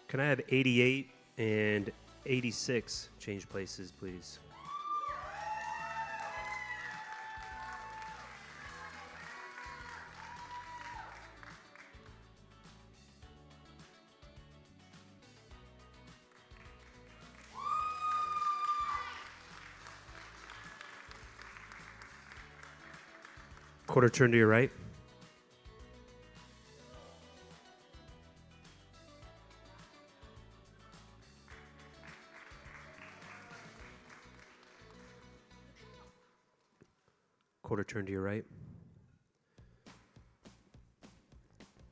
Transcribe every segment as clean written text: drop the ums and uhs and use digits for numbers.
Can I have 88 and 86 change places, please? Quarter turn to your right. Quarter turn to your right.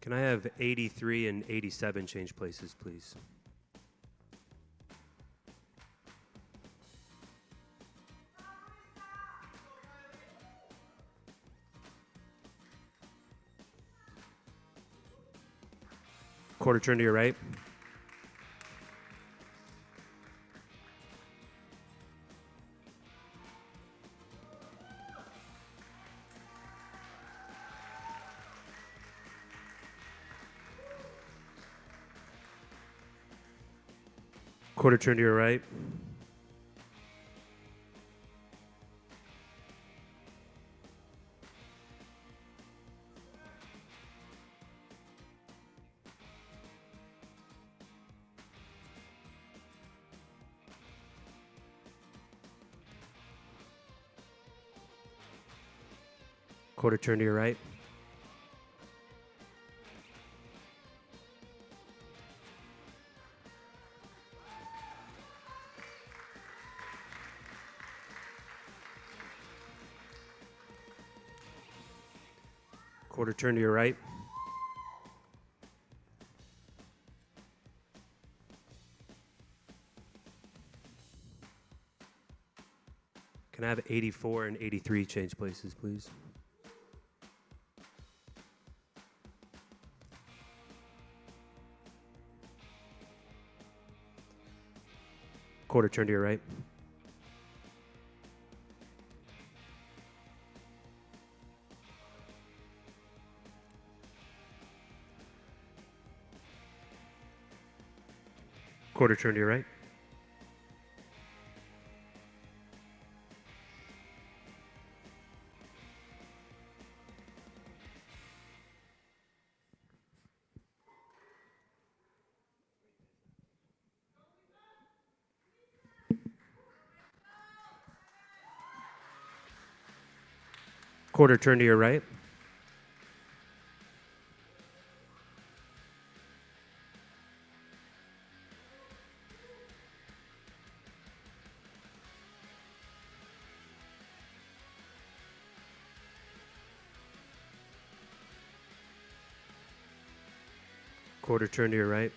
Can I have 83 and 87 change places, please? Quarter turn to your right. Quarter turn to your right. Quarter turn to your right. Quarter turn to your right. Can I have 84 and 83 change places, please? Quarter turn to your right. Quarter turn to your right. Quarter turn to your right. Quarter turn to your right.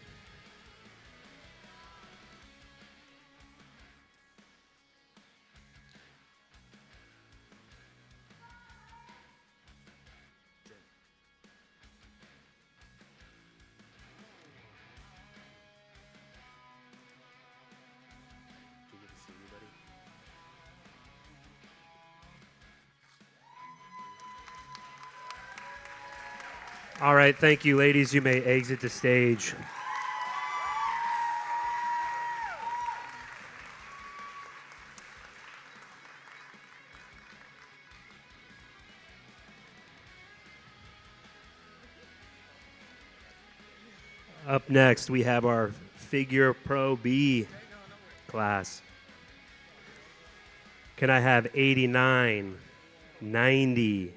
All right, thank you, ladies. You may exit the stage. Up next, we have our Figure Pro B class. Can I have 89, 90,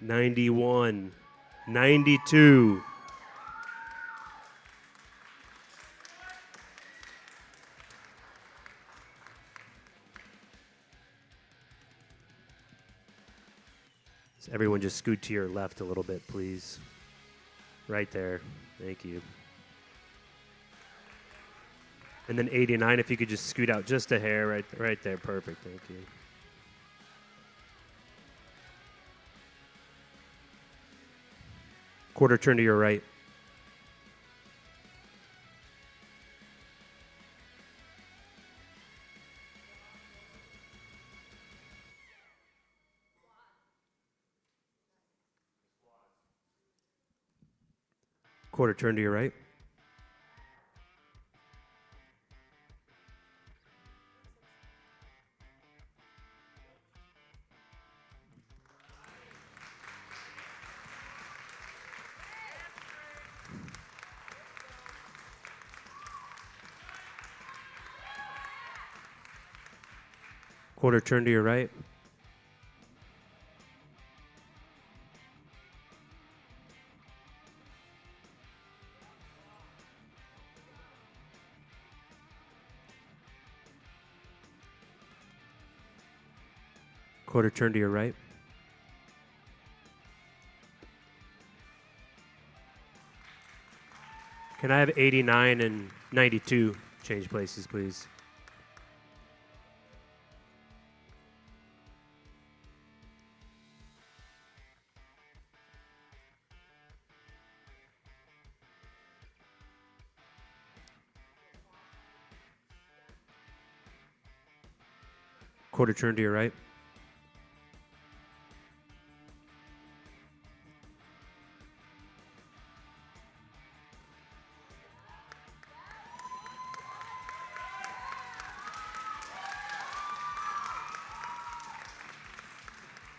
91, 92? So everyone just scoot to your left a little bit, please. Right there. Thank you. And then 89, if you could just scoot out just a hair right there. Perfect. Thank you. Quarter turn to your right. Quarter turn to your right. Quarter turn to your right. Quarter turn to your right. Can I have 89 and 92 change places, please? Quarter turn to your right.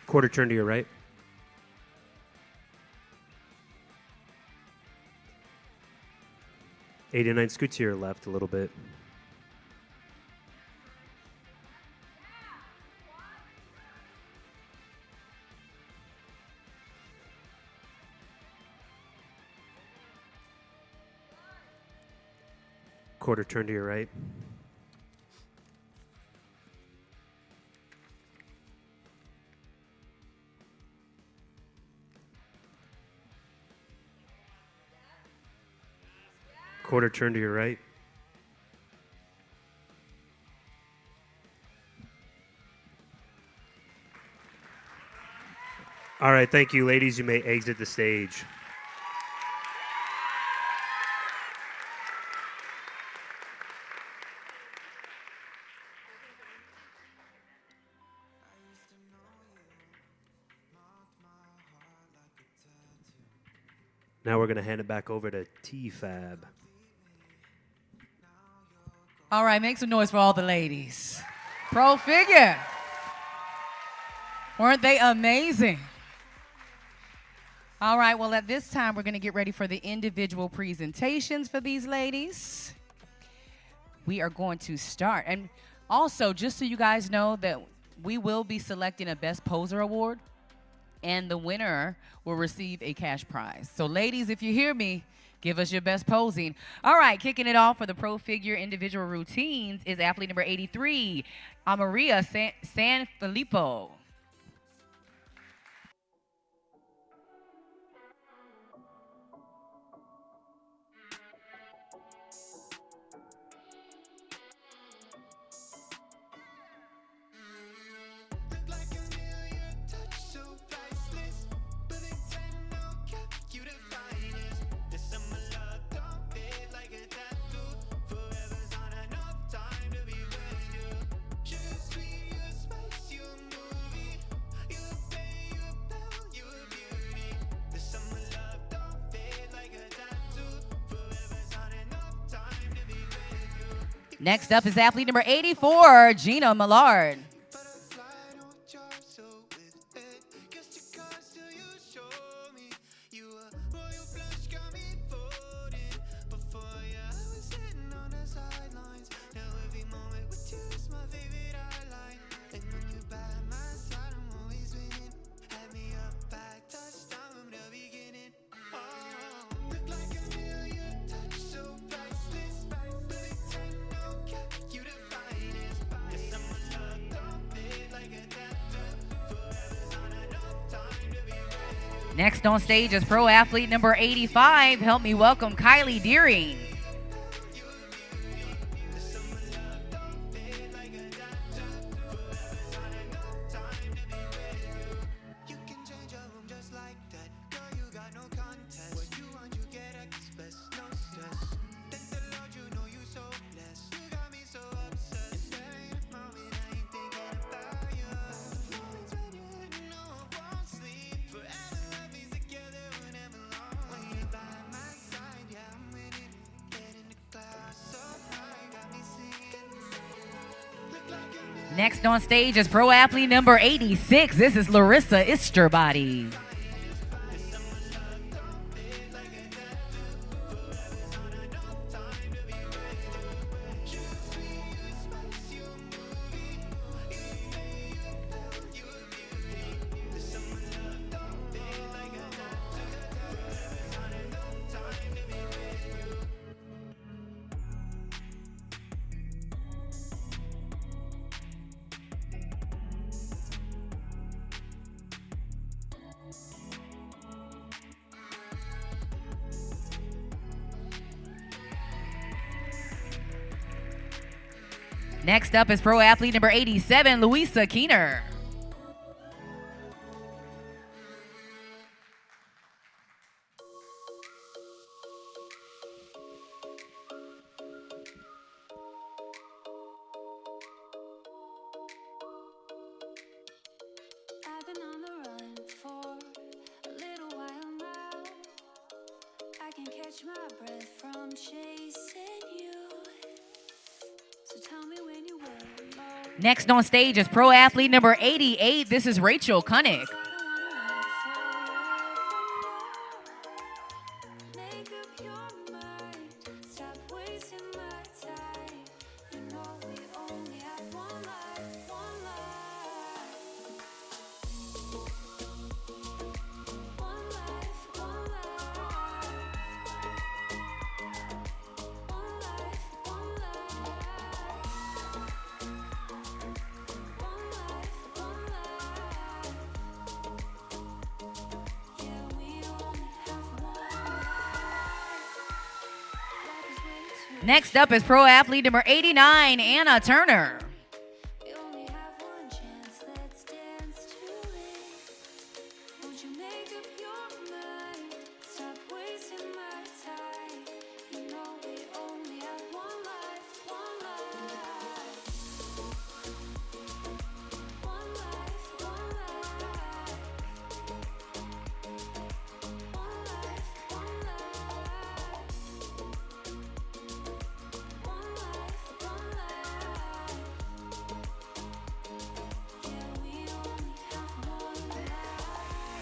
Quarter turn to your right. '89, scoot to your left a little bit. Quarter turn to your right. Quarter turn to your right. All right, thank you, ladies. You may exit the stage. Now we're going to hand it back over to T-Fab. All right, make some noise for all the ladies. Pro figure. Weren't they amazing? All right, well, at this time, we're going to get ready for the individual presentations for these ladies. We are going to start. And also, just so you guys know that we will be selecting a Best Poser Award, and the winner will receive a cash prize. So, ladies, if you hear me, give us your best posing. All right, kicking it off for the Pro Figure individual routines is athlete number 83, Amaria Sanfilippo. Next up is athlete number 84, Gina Millard. Next on stage is pro athlete number 85. Help me welcome Kylie Deering. Next on stage is pro athlete number 86. This is Larissa Isterbody. Next up is pro athlete number 87, Louisa Keener. I've been on the run for a little while now. I can catch my breath from chasing you. So tell me when you will know. Next on stage is pro athlete number 88. This is Rachel Koenig. Make up your mind. Stop wasting my time. You know we only have one life, one life. One life, one life. One life, one life. One life, one life. Yeah, we only have one life. Life is way too. Next up is pro athlete number 89, Anna Turner. We only have one chance. Let's dance to it. Won't you make up your mind? Stop wasting my time. You know we only have one life, one life. One life, one life. One life, one life. One life, one life. Yeah, we only have one life.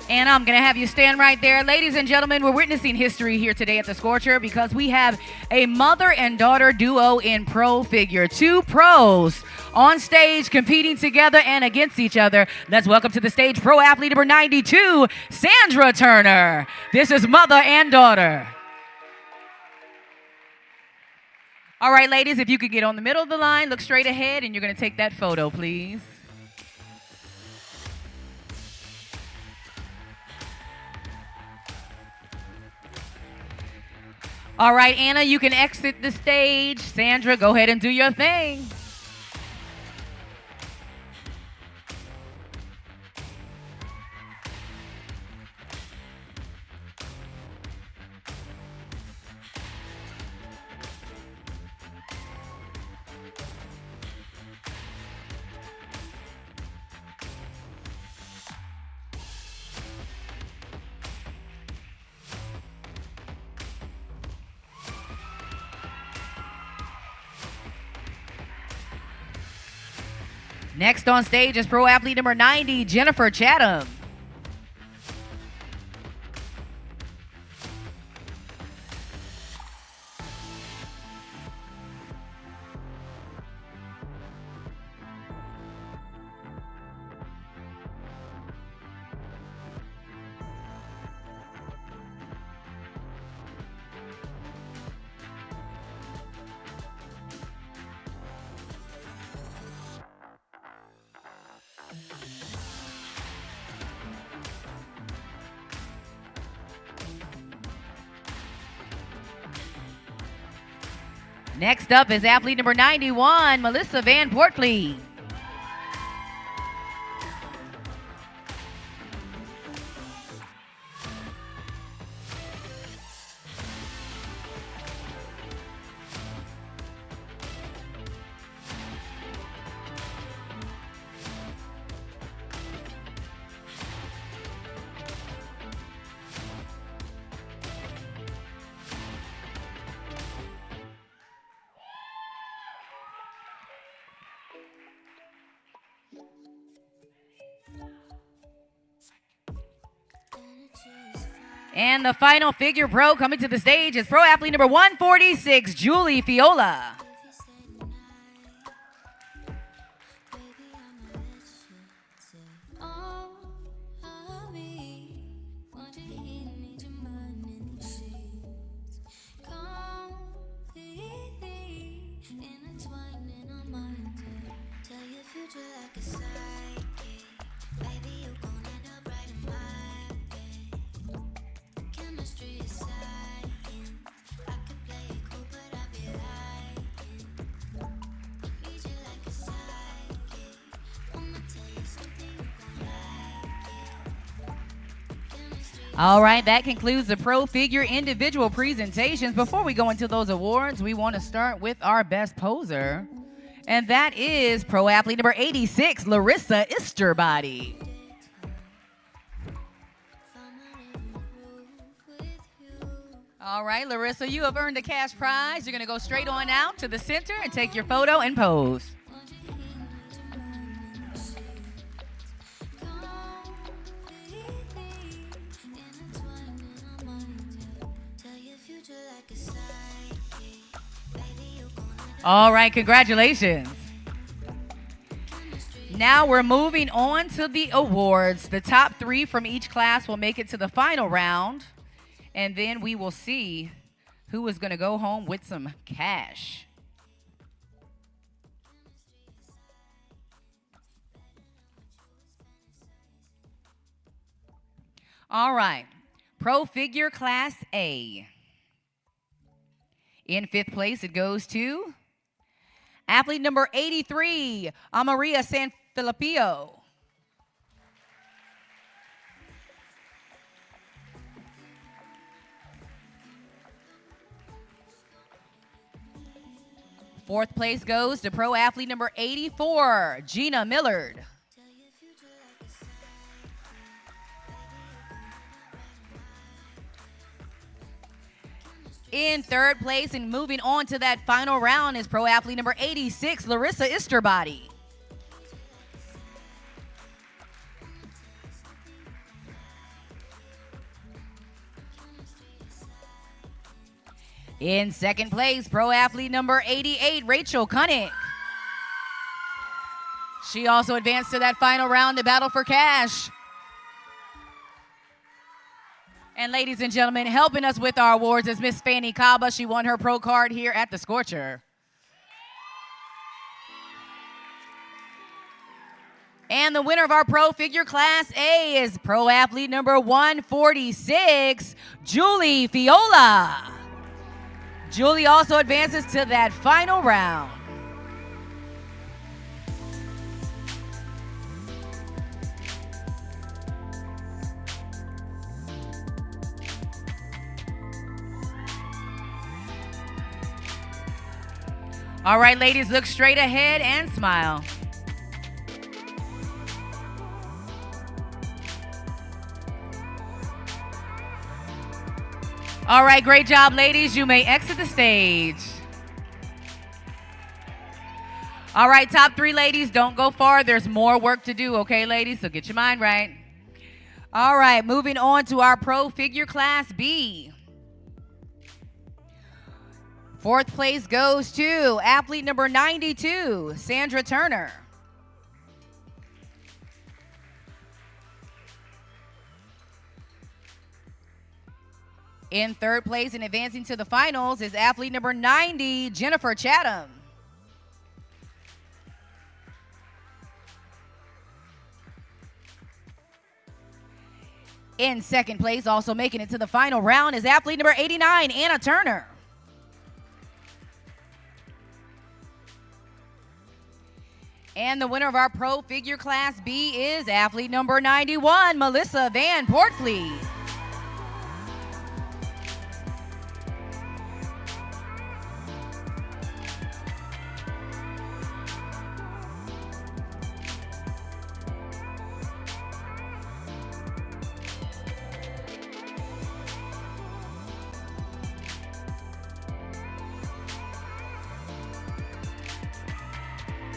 Anna, I'm going to have you stand right there. Ladies and gentlemen, we're witnessing history here today at the Scorcher because we have a mother and daughter duo in pro figure. Two pros on stage competing together and against each other. Let's welcome to the stage pro athlete number 92, Sandra Turner. This is mother and daughter. All right, ladies, if you could get on the middle of the line, look straight ahead, and you're going to take that photo, please. All right, Anna, you can exit the stage. Sandra, go ahead and do your thing. Next on stage is pro athlete number 90, Jennifer Chatham. Next up is athlete number 91, Melissa Van Portley. And the final figure pro coming to the stage is pro athlete number 146, Julie Fiola. All right, that concludes the Pro Figure individual presentations. Before we go into those awards, we want to start with our best poser, and that is Pro Athlete number 86, Larissa Isterbody. All right, Larissa, you have earned a cash prize. You're going to go straight on out to the center and take your photo and pose. All right, congratulations. Now we're moving on to the awards. The top 3 from each class will make it to the final round, and then we will see who is going to go home with some cash. All right, Pro Figure Class A. In 5th place, it goes to athlete number 83, Amaria Sanfilippo. Fourth place goes to pro athlete number 84, Gina Millard. In 3rd place and moving on to that final round is pro athlete number 86, Larissa Isterbody. In 2nd place, pro athlete number 88, Rachel Cunnick. She also advanced to that final round to battle for cash. And ladies and gentlemen, helping us with our awards is Miss Fanny Kaba. She won her pro card here at the Scorcher. And the winner of our Pro Figure Class A is pro athlete number 146, Julie Fiola. Julie also advances to that final round. All right, ladies, look straight ahead and smile. All right, great job, ladies. You may exit the stage. All right, top 3 ladies, don't go far. There's more work to do, okay, ladies? So get your mind right. All right, moving on to our Pro Figure Class B. 4th place goes to athlete number 92, Sandra Turner. In 3rd place and advancing to the finals is athlete number 90, Jennifer Chatham. In 2nd place, also making it to the final round, is athlete number 89, Anna Turner. And the winner of our Pro Figure Class B is athlete number 91, Melissa Van Portfleet.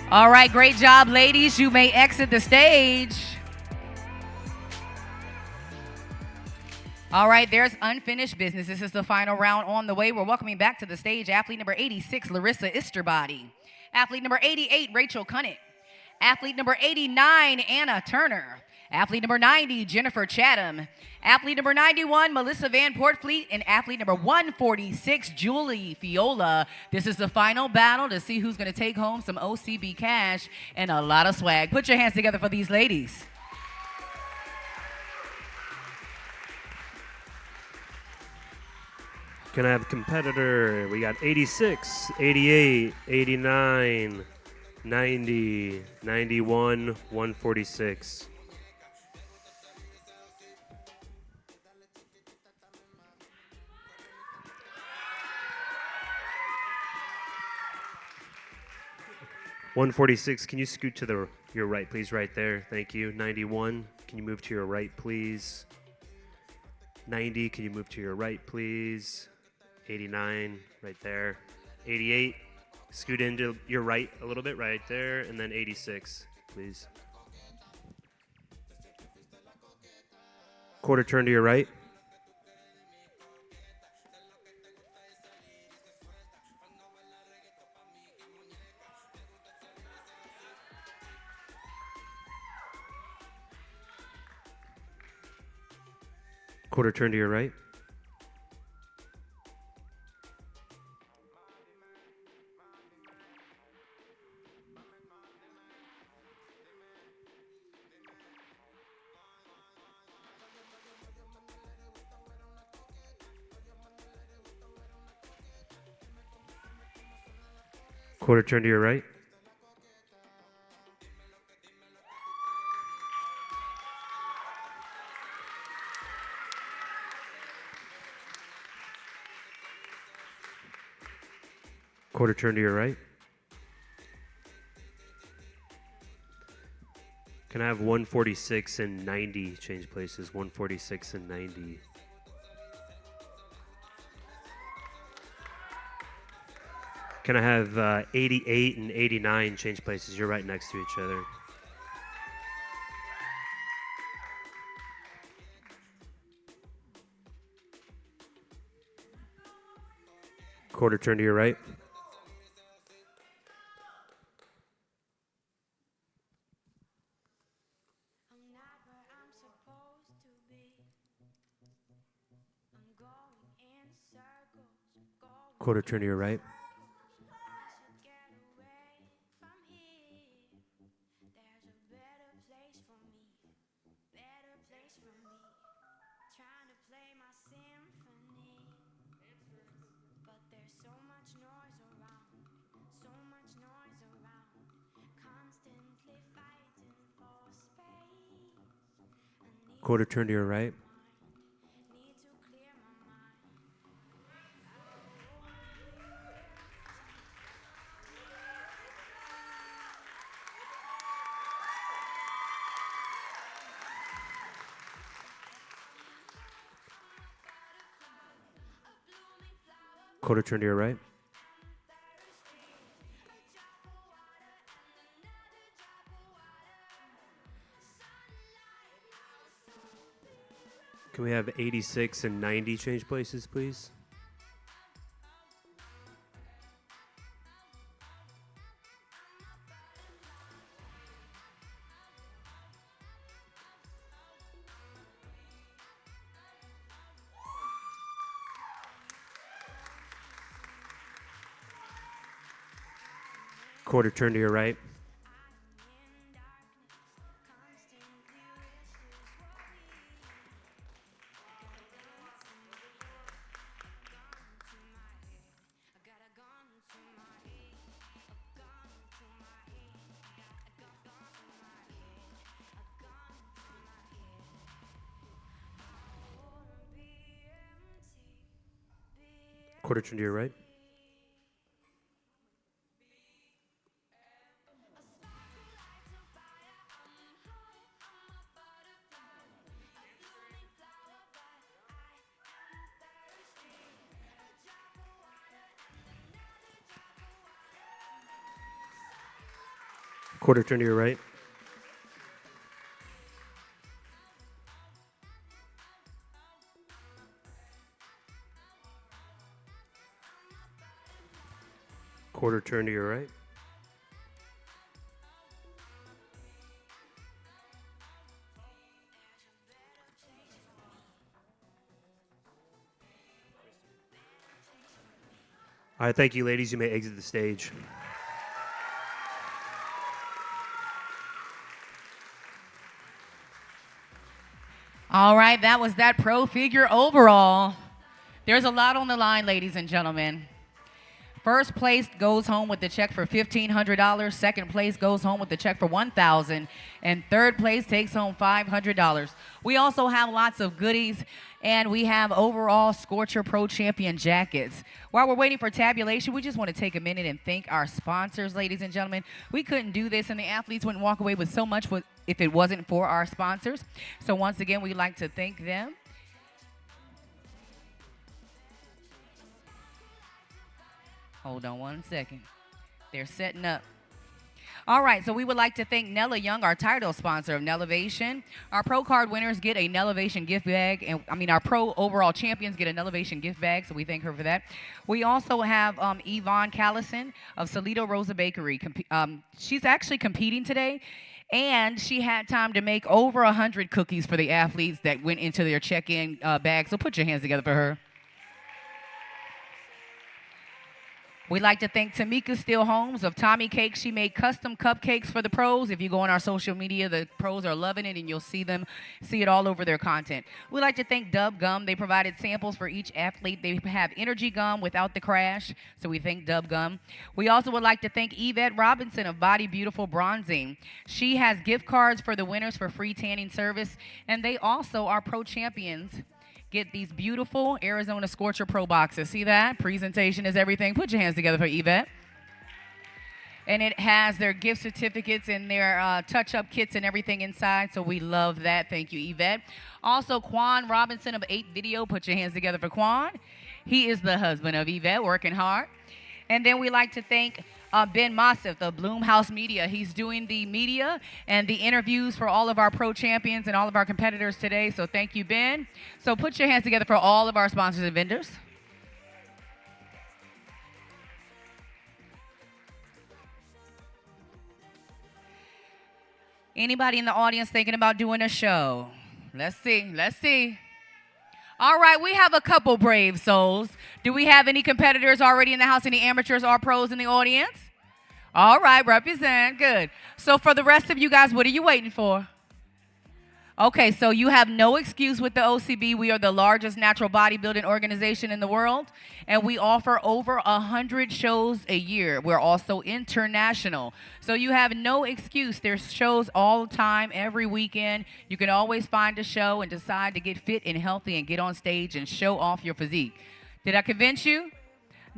All right, great job, ladies. You may exit the stage. All right, there's unfinished business. This is the final round on the way. We're welcoming back to the stage athlete number 86, Larissa Isterbody. Athlete number 88, Rachel Cunnick. Athlete number 89, Anna Turner. Athlete number 90, Jennifer Chatham. Athlete number 91, Melissa Van Portfleet. And athlete number 146, Julie Fiola. This is the final battle to see who's going to take home some OCB cash and a lot of swag. Put your hands together for these ladies. Can I have a competitor? We got 86, 88, 89, 90, 91, 146. 146, can you scoot to your right, please? Right there. Thank you. 91, can you move to your right, please? 90, can you move to your right, please? 89, right there. 88, scoot into your right a little bit, right there. And then 86, please. Quarter turn to your right. Quarter turn to your right. Quarter turn to your right. Quarter turn to your right. Can I have 146 and 90 change places? 146 and 90. Can I have 88 and 89 change places? You're right next to each other. Quarter turn to your right. I'm not where I'm supposed to be. I'm going in circles. Quarter turn to your right. I should get away from here. There's a better place for me. Better place for me. Trying to play my symphony. But there's so much noise around. So much noise around. Constantly fighting for space. I need Quarter turn to your right. need to clear my mind. Quarter turn to your right. Can we have 86 and 90 change places, please? Quarter turn to your right. Quarter turn to your right. Quarter turn to your right. Quarter turn to your right. All right, thank you, ladies. You may exit the stage. All right, that was that pro figure overall. There's a lot on the line, ladies and gentlemen. First place goes home with the check for $1,500. Second place goes home with the check for $1,000. And third place takes home $500. We also have lots of goodies, and we have overall Scorcher Pro Champion jackets. While we're waiting for tabulation, we just want to take a minute and thank our sponsors, ladies and gentlemen. We couldn't do this, and the athletes wouldn't walk away with so much if it wasn't for our sponsors. So once again, we'd like to thank them. Hold on one second. They're setting up. All right, so we would like to thank Nella Young, our title sponsor of Nelevation. Our Pro Card winners get a Nelevation gift bag, and our Pro overall champions get a Nelevation gift bag, so we thank her for that. We also have Yvonne Callison of Salito Rosa Bakery. She's actually competing today, and she had time to make over 100 cookies for the athletes that went into their check-in bag, so put your hands together for her. We'd like to thank Tamika Steele Holmes of Tommy Cakes. She made custom cupcakes for the pros. If you go on our social media, the pros are loving it, and you'll see it all over their content. We'd like to thank Dub Gum. They provided samples for each athlete. They have energy gum without the crash, so we thank Dub Gum. We also would like to thank Yvette Robinson of Body Beautiful Bronzing. She has gift cards for the winners for free tanning service, and they also are pro champions. Get these beautiful Arizona Scorcher Pro boxes. See that? Presentation is everything. Put your hands together for Yvette. And it has their gift certificates and their touch-up kits and everything inside, so we love that. Thank you, Yvette. Also, Quan Robinson of 8 Video. Put your hands together for Quan. He is the husband of Yvette, working hard. And then we like to thank Ben Mossif of Bloomhouse Media. He's doing the media and the interviews for all of our pro champions and all of our competitors today, so thank you, Ben. So put your hands together for all of our sponsors and vendors. Anybody in the audience thinking about doing a show? Let's see. All right, we have a couple brave souls. Do we have any competitors already in the house? Any amateurs or pros in the audience? All right, represent. Good. So for the rest of you guys, what are you waiting for? Okay, so you have no excuse with the OCB. We are the largest natural bodybuilding organization in the world, and we offer over 100 shows a year. We're also international, so you have no excuse. There's shows all the time, every weekend. You can always find a show and decide to get fit and healthy and get on stage and show off your physique. Did I convince you?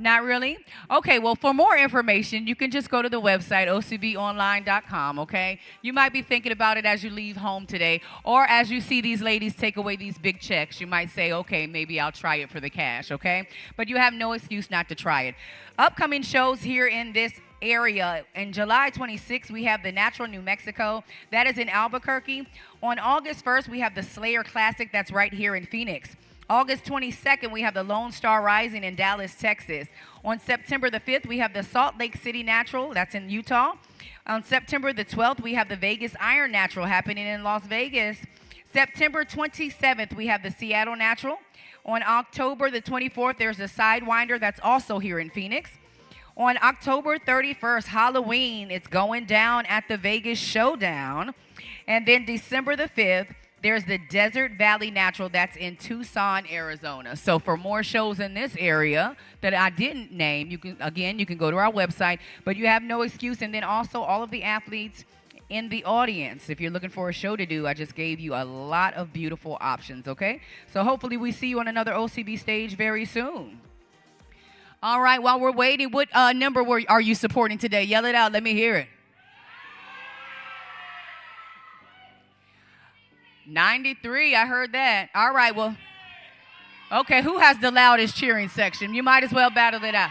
Not really? Okay, well, for more information, you can just go to the website, ocbonline.com, okay? You might be thinking about it as you leave home today, or as you see these ladies take away these big checks. You might say, okay, maybe I'll try it for the cash, okay? But you have no excuse not to try it. Upcoming shows here in this area. In July 26th, we have the Natural New Mexico. That is in Albuquerque. On August 1st, we have the Slayer Classic. That's right here in Phoenix. August 22nd, we have the Lone Star Rising in Dallas, Texas. On September the 5th, we have the Salt Lake City Natural. That's in Utah. On September the 12th, we have the Vegas Iron Natural happening in Las Vegas. September 27th, we have the Seattle Natural. On October the 24th, there's the Sidewinder. That's also here in Phoenix. On October 31st, Halloween, it's going down at the Vegas Showdown. And then December the 5th, there's the Desert Valley Natural. That's in Tucson, Arizona. So for more shows in this area that I didn't name, you can go to our website, but you have no excuse. And then also all of the athletes in the audience, if you're looking for a show to do, I just gave you a lot of beautiful options, okay? So hopefully we see you on another OCB stage very soon. All right, while we're waiting, what number are you supporting today? Yell it out. Let me hear it. 93, I heard that. All right, well, okay, who has the loudest cheering section? You might as well battle it out.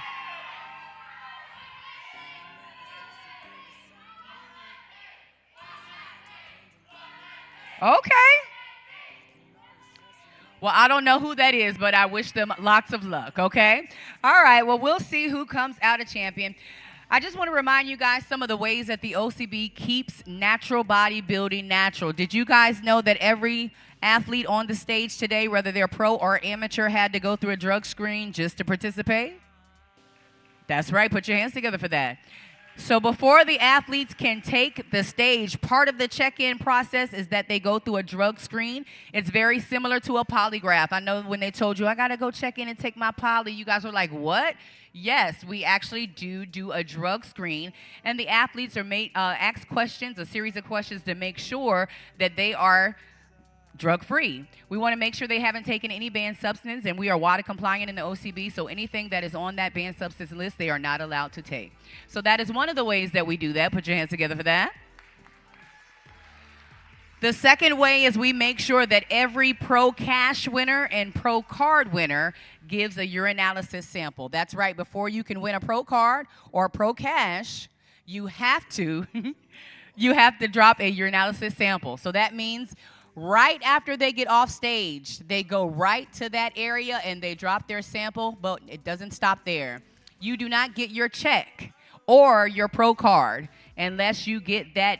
Okay. Well, I don't know who that is, but I wish them lots of luck, okay? All right, well, we'll see who comes out a champion. I just want to remind you guys some of the ways that the OCB keeps natural bodybuilding natural. Did you guys know that every athlete on the stage today, whether they're pro or amateur, had to go through a drug screen just to participate? That's right. Put your hands together for that. So before the athletes can take the stage, part of the check-in process is that they go through a drug screen. It's very similar to a polygraph. I know when they told you, I got to go check in and take my poly, you guys were like, what? Yes, we actually do a drug screen, and the athletes are asked questions, a series of questions to make sure that they are drug-free. We want to make sure they haven't taken any banned substance, and we are WADA compliant in the OCB, so anything that is on that banned substance list, they are not allowed to take. So that is one of the ways that we do that. Put your hands together for that. The second way is we make sure that every Pro Cash winner and Pro Card winner gives a urinalysis sample. That's right. Before you can win a Pro Card or a Pro Cash, you have to drop a urinalysis sample. So that means right after they get off stage, they go right to that area and they drop their sample, but it doesn't stop there. You do not get your check or your Pro Card unless you get that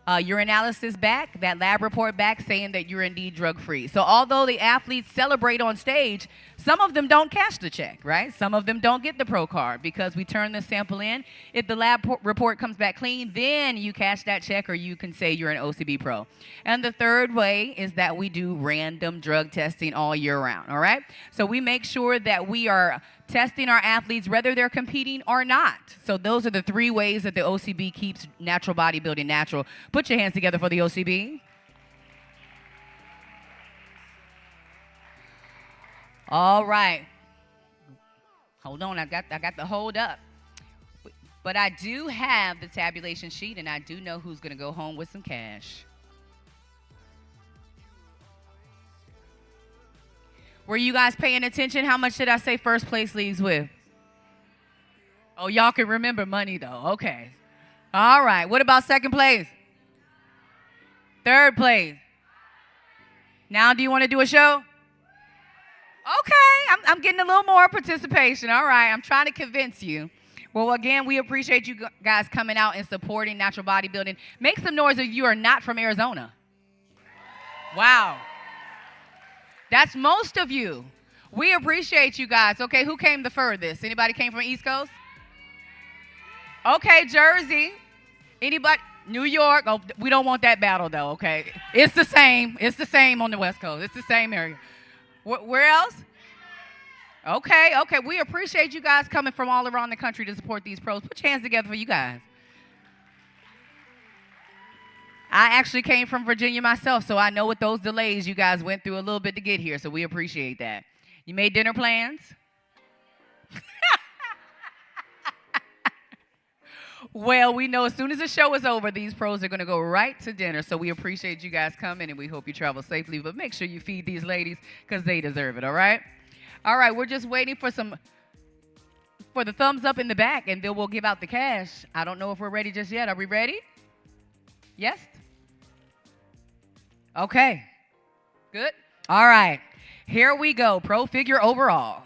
urinalysis back, that lab report back saying that you're indeed drug-free. So although the athletes celebrate on stage, some of them don't cash the check, right? Some of them don't get the Pro Card because we turn the sample in. If the lab report comes back clean, then you cash that check or you can say you're an OCB Pro. And the third way is that we do random drug testing all year round, all right? So we make sure that we are testing our athletes whether they're competing or not. So those are the three ways that the OCB keeps natural bodybuilding natural. Put your hands together for the OCB. All right. Hold on, I got the hold up. But I do have the tabulation sheet, and I do know who's going to go home with some cash. Were you guys paying attention? How much did I say first place leaves with? Oh, y'all can remember money, though. Okay. All right. What about second place? Third place? Now, do you want to do a show? Okay. I'm getting a little more participation. All right. I'm trying to convince you. Well, again, we appreciate you guys coming out and supporting natural bodybuilding. Make some noise if you are not from Arizona. Wow. That's most of you. We appreciate you guys. Okay, who came the furthest? Anybody came from East Coast? Okay, Jersey. Anybody? New York? Oh, we don't want that battle, though, okay? It's the same. It's the same on the West Coast. It's the same area. Where else? Okay. We appreciate you guys coming from all around the country to support these pros. Put your hands together for you guys. I actually came from Virginia myself, so I know what those delays you guys went through a little bit to get here, so we appreciate that. You made dinner plans? Well, we know as soon as the show is over, these pros are going to go right to dinner, so we appreciate you guys coming, and we hope you travel safely, but make sure you feed these ladies because they deserve it, all right? All right, we're just waiting for the thumbs up in the back, and then we'll give out the cash. I don't know if we're ready just yet. Are we ready? Yes? Okay. Good. All right. Here we go. Pro figure overall.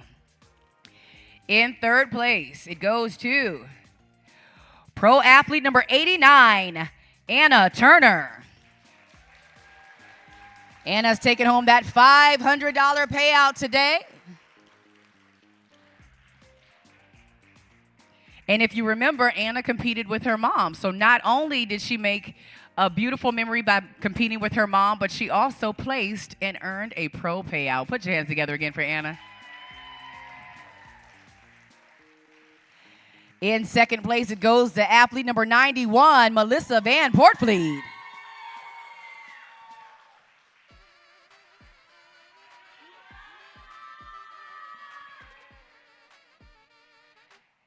In third place, it goes to pro athlete number 89, Anna Turner. Anna's taking home that $500 payout today. And if you remember, Anna competed with her mom. So not only did she make a beautiful memory by competing with her mom, but she also placed and earned a pro payout. Put your hands together again for Anna. In second place, it goes to athlete number 91, Melissa Van Portfleet.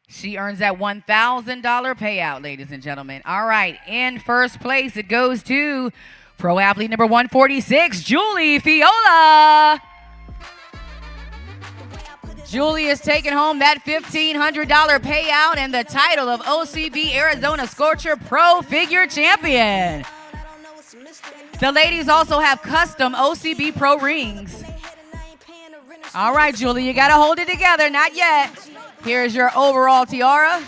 She earns that $1,000 payout, ladies and gentlemen. All right, in first place, it goes to pro athlete number 146, Julie Fiola. Julie is taking home that $1,500 payout and the title of OCB Arizona Scorcher Pro Figure Champion. The ladies also have custom OCB Pro rings. All right, Julie, you got to hold it together. Not yet. Here's your overall tiara.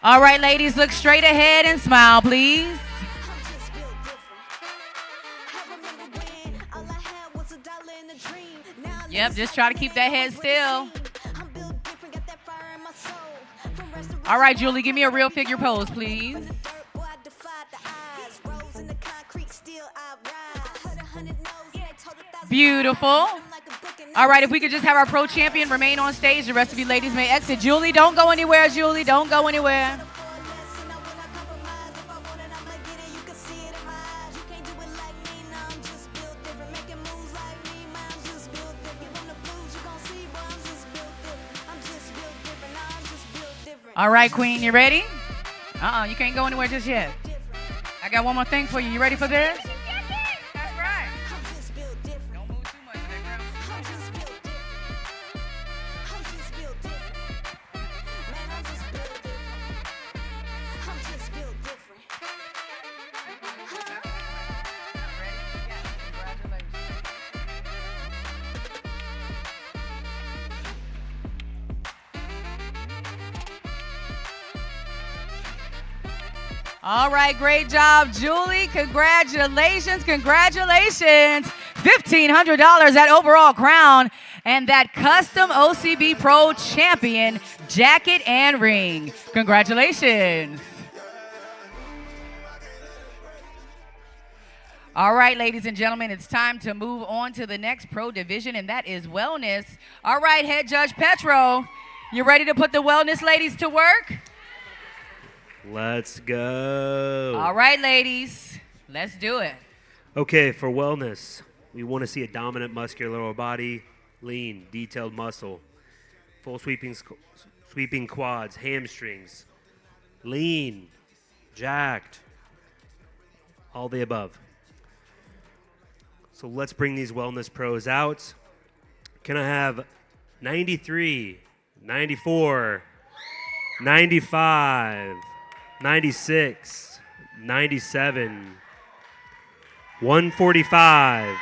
All right, ladies, look straight ahead and smile, please. Yep, just try to keep that head still. All right, Julie, give me a real figure pose, please. Beautiful. All right, if we could just have our pro champion remain on stage, the rest of you ladies may exit. Julie, don't go anywhere, Julie. Don't go anywhere. All right, Queen, you ready? You can't go anywhere just yet. I got one more thing for you. You ready for this? That's right. Don't move too much. All right, great job, Julie. Congratulations, congratulations. $1,500, that overall crown, and that custom OCB Pro Champion jacket and ring. Congratulations. All right, ladies and gentlemen, it's time to move on to the next pro division, and that is wellness. All right, Head Judge Petro, you ready to put the wellness ladies to work? Let's go. All right, ladies, let's do it. Okay, for wellness, we want to see a dominant muscular lower body, lean, detailed muscle, full sweeping quads, hamstrings, lean, jacked, all the above. So let's bring these wellness pros out. Can I have 93, 94, 95, 96, 97, 145.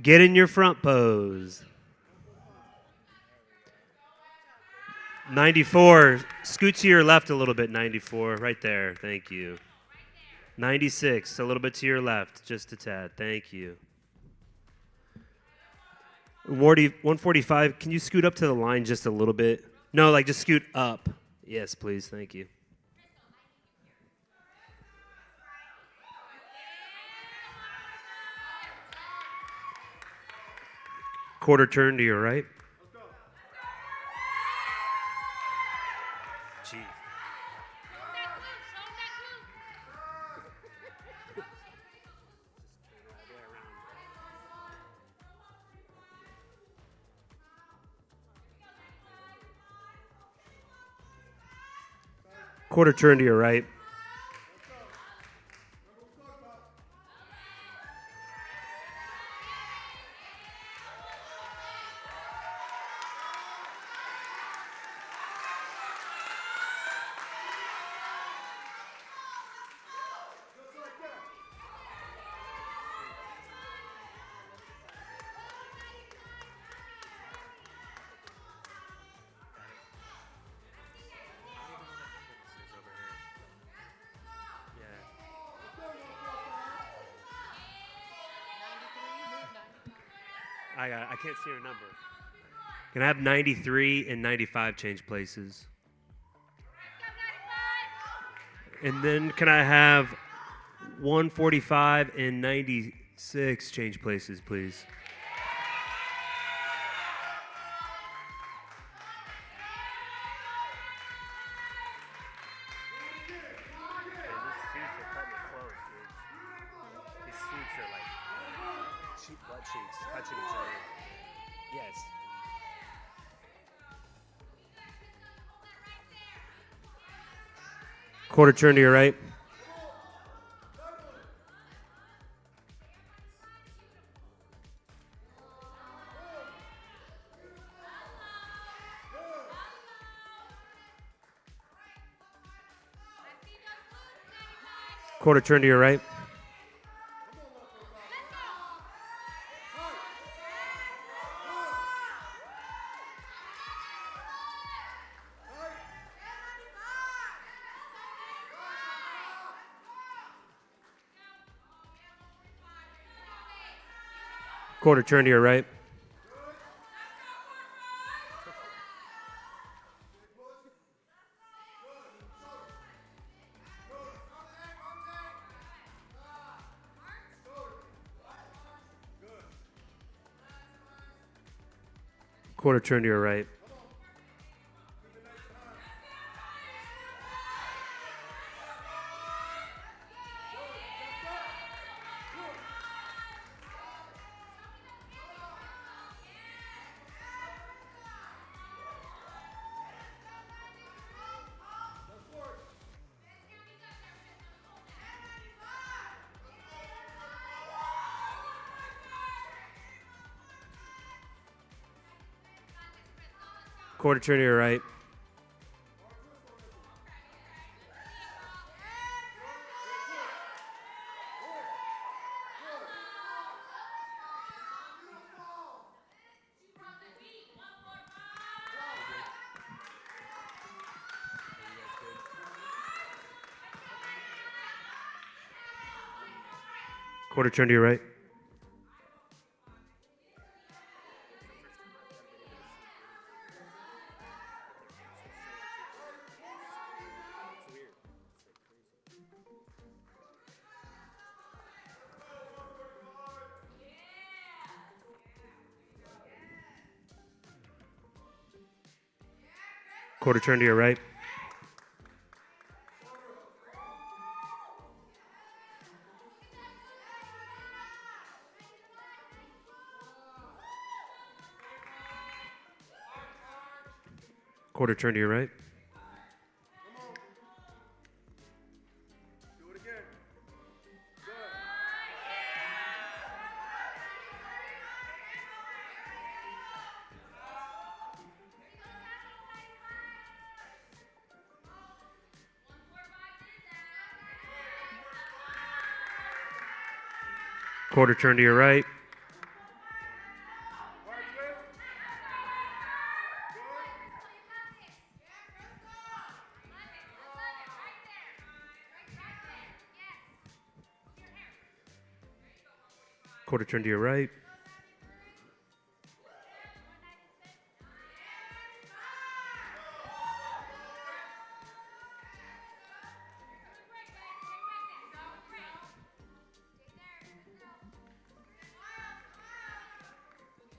Get in your front pose. 94, scoot to your left a little bit, 94, right there, thank you. 96, a little bit to your left, just a tad, thank you. 145, can you scoot up to the line just a little bit? No, like just scoot up. Yes, please, thank you. Quarter turn to your right. Gee. Quarter turn to your right. I can't see your number. Can I have 93 and 95 change places? And then can I have 145 and 96 change places, please? Butt cheeks touching each other. Yes. Quarter turn to your right. Quarter turn to your right. Quarter turn to your right. Quarter turn to your right. Quarter turn to your right. Quarter turn to your right. Quarter turn to your right. Quarter turn to your right. Quarter turn to your right. Quarter turn to your right.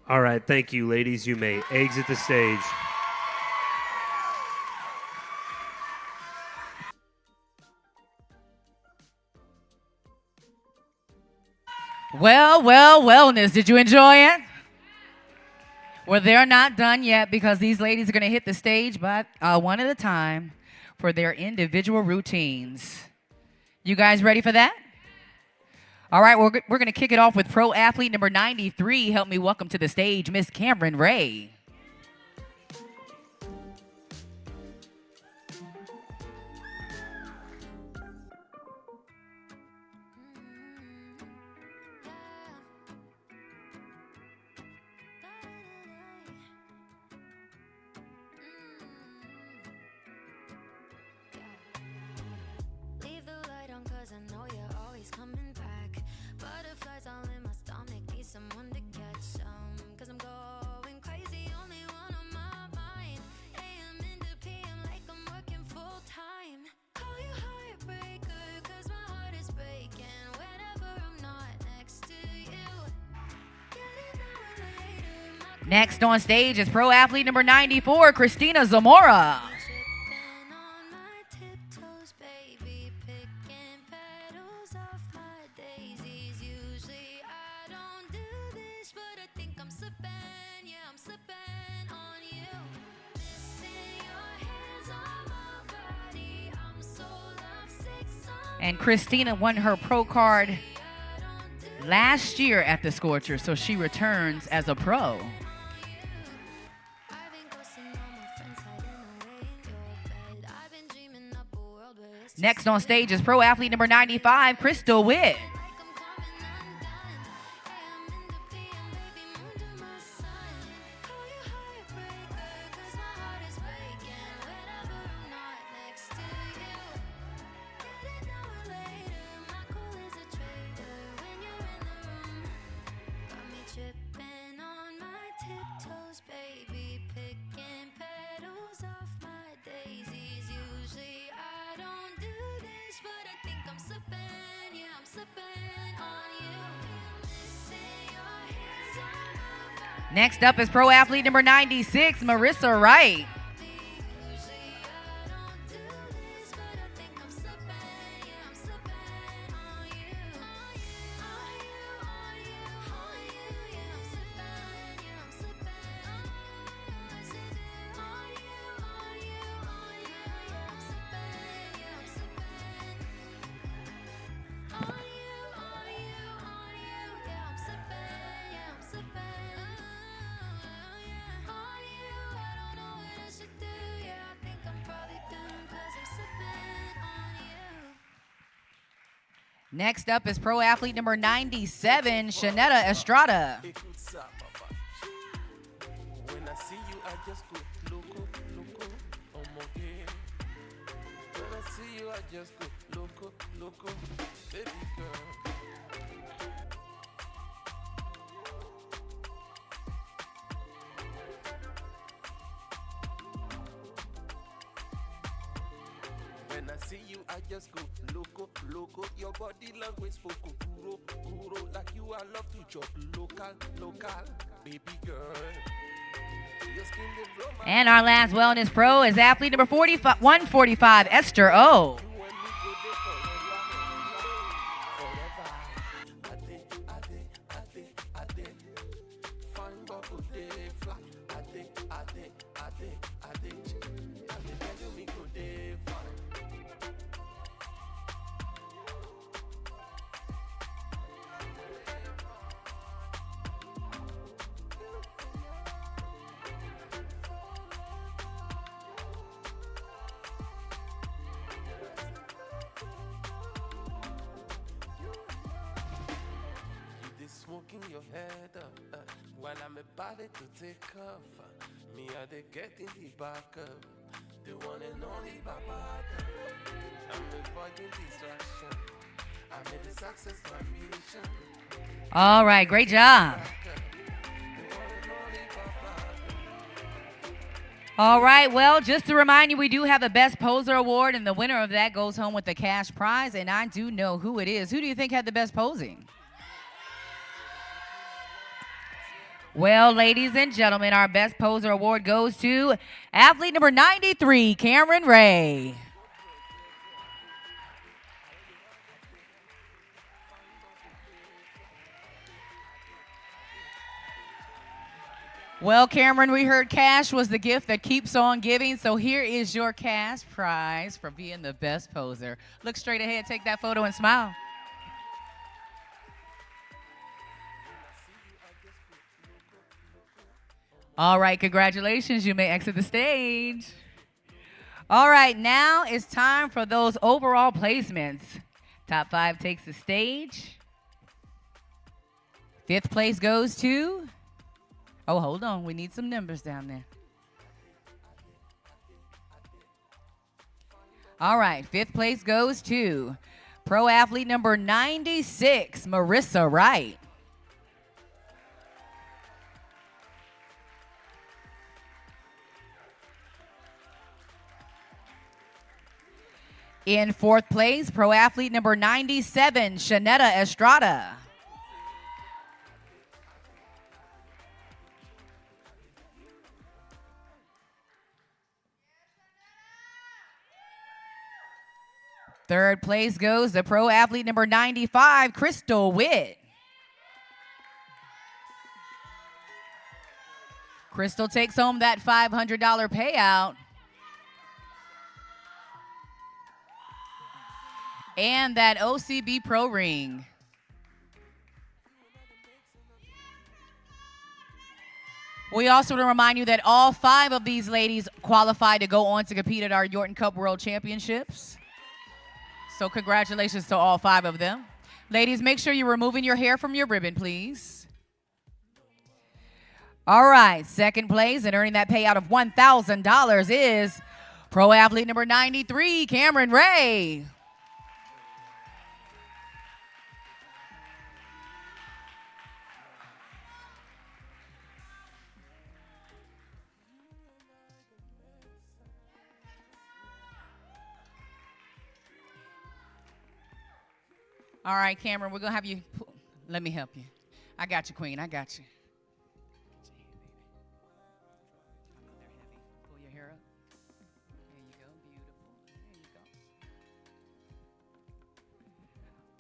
All right, thank you, ladies. You may exit the stage. Wellness. Did you enjoy it? Well, they're not done yet because these ladies are going to hit the stage, but one at a time for their individual routines. You guys ready for that? All right, we're going to kick it off with pro athlete number 93. Help me welcome to the stage, Miss Cameron Ray. Leave the light on 'cause I know you're always coming back. Butterflies all in my stomach, need someone to catch some. 'Cause I'm going crazy, only one on my mind. AM into PM like I'm working full time. Call you heartbreaker 'cause my heart is breaking whenever I'm not next to you. Get an hour later, my Next on stage is pro athlete number 94, Christina Zamora. tripping on my tiptoes, baby, picking petals off my daisies. Usually I don't do this, but I think I'm slipping, yeah, I'm slipping on you. Missing your hands on my body, I'm so lovesick. And Christina won her pro card last year at the Scorcher, so she returns as a pro. Next on stage is pro athlete number 95, Crystal Witt. Baby, picking petals off my daisies. Usually I don't do this, but I think I'm slipping. Yeah, I'm slipping on you. Missing your hands on my body. Next up is pro athlete number 96, Marissa Wright. Usually I don't do this, but I think I'm slipping. Yeah, I'm slipping on you. On you, on you, on you. Yeah, I'm slipping. Yeah, I'm slipping. Next up is pro athlete number 97, Shanetta Estrada. When I see you, I just go loco, loco, omoge. When I see you, I just go loco, loco, baby girl. When I see you, I just go loco, loco. Your body language spoken puro, puro. Like you, I love to chop local, local, baby girl. Your skin dey blow my And our last wellness pro is athlete number 145, Esther O. you and me go there forever, forever. I did. Fine bubble day fly. I did. Tell me go there fine. You dey smoking your head up while I'm about to take off. Me, I dey get in the back up. The one and only Baba. I'm avoiding distraction. I made a success my mission. All right, great job. All right, well, just to remind you, we do have a Best Poser Award, and the winner of that goes home with the cash prize, and I do know who it is. Who do you think had the best posing? Well, ladies and gentlemen, our Best Poser Award goes to athlete number 93, Cameron Ray. Well, Cameron, we heard cash was the gift that keeps on giving, so here is your cash prize for being the best poser. Look straight ahead, take that photo, and smile. All right, congratulations. You may exit the stage. All right, now it's time for those overall placements. Top 5 takes the stage. 5th place goes to... Oh, hold on. We need some numbers down there. All right, 5th place goes to pro athlete number 96, Marissa Wright. In 4th place, pro athlete number 97, Shanetta Estrada. Third place goes to pro athlete number 95, Crystal Witt. Crystal takes home that $500 payout. And that OCB Pro ring. We also want to remind you that all 5 of these ladies qualified to go on to compete at our Yorton Cup World Championships. So congratulations to all 5 of them. Ladies, make sure you're removing your hair from your ribbon, please. All right, second place and earning that payout of $1,000 is pro athlete number 93, Cameron Ray. All right, Cameron, we're going to have you. Let me help you. I got you, Queen. I got you. Pull your hair up. There you go. Beautiful. There you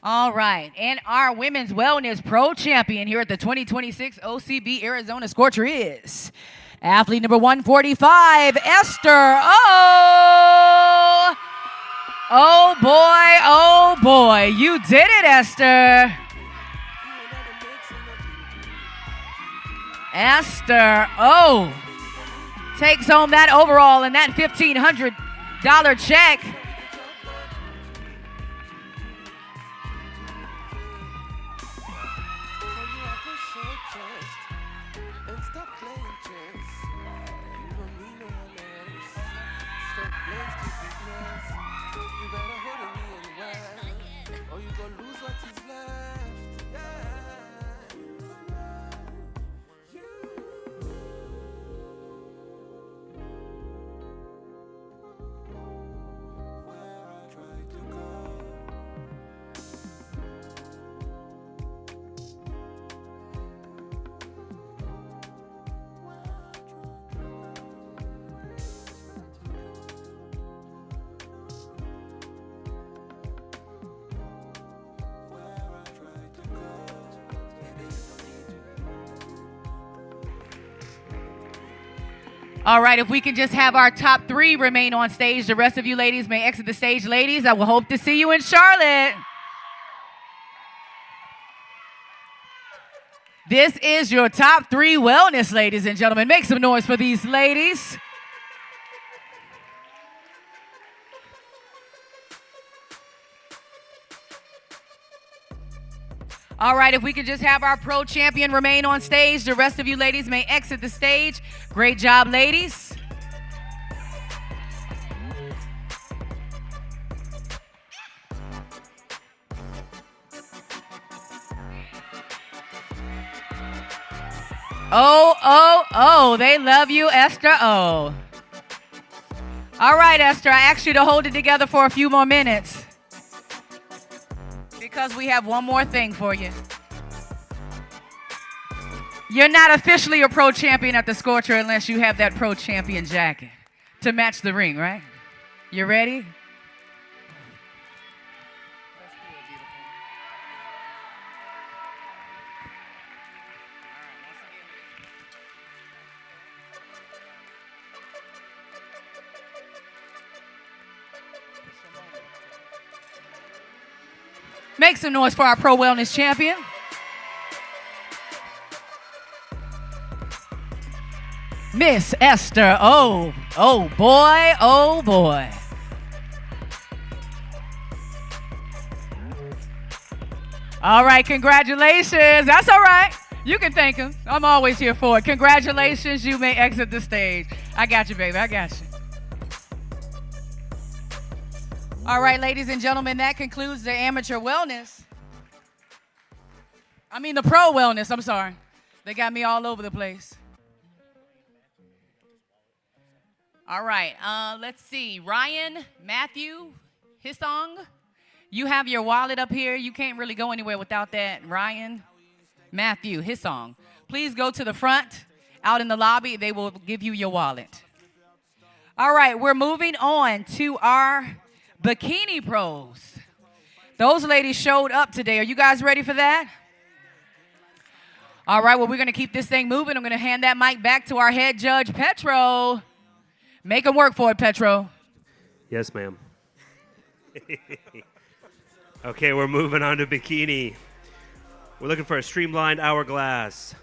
go. All right. And our Women's Wellness Pro Champion here at the 2026 OCB Arizona Scorcher is athlete number 145, Esther O. Oh boy, you did it, Esther. Esther O takes home that overall and that $1,500 check. All right, if we can just have our top 3 remain on stage, the rest of you ladies may exit the stage. Ladies, I will hope to see you in Charlotte. This is your top 3 wellness, ladies and gentlemen. Make some noise for these ladies. All right, if we could just have our pro champion remain on stage, the rest of you ladies may exit the stage. Great job, ladies. Oh, they love you, Esther O. All right, Esther, I asked you to hold it together for a few more minutes because we have one more thing for you. You're not officially a pro champion at the Scorcher unless you have that pro champion jacket to match the ring, right? You ready? Make some noise for our pro wellness champion. Miss Esther O. Oh boy, oh boy. All right, congratulations. That's all right. You can thank him. I'm always here for it. Congratulations. You may exit the stage. I got you, baby. I got you. All right, ladies and gentlemen, that concludes the amateur wellness. The pro wellness. I'm sorry. They got me all over the place. All right, let's see. Ryan, Matthew, Hisong, you have your wallet up here. You can't really go anywhere without that. Ryan, Matthew, Hisong, please go to the front. Out in the lobby, they will give you your wallet. All right, we're moving on to our bikini pros. Those ladies showed up today. Are you guys ready for that? All right, well, we're going to keep this thing moving. I'm going to hand that mic back to our head judge, Petro. Make them work for it, Petro. Yes, ma'am. Okay, we're moving on to bikini. We're looking for a streamlined hourglass.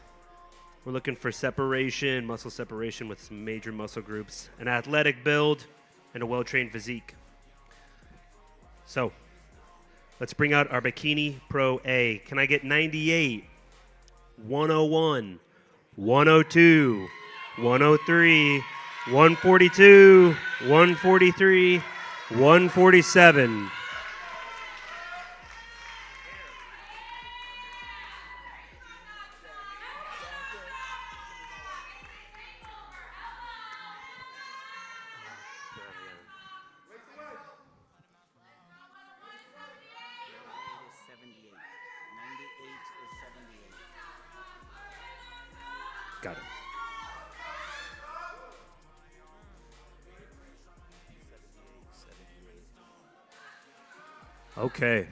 We're looking for separation, muscle separation with some major muscle groups, an athletic build, and a well-trained physique. So, Let's bring out our Bikini Pro A. Can I get 98, 101, 102, 103, 142, 143, 147. Got it. Okay.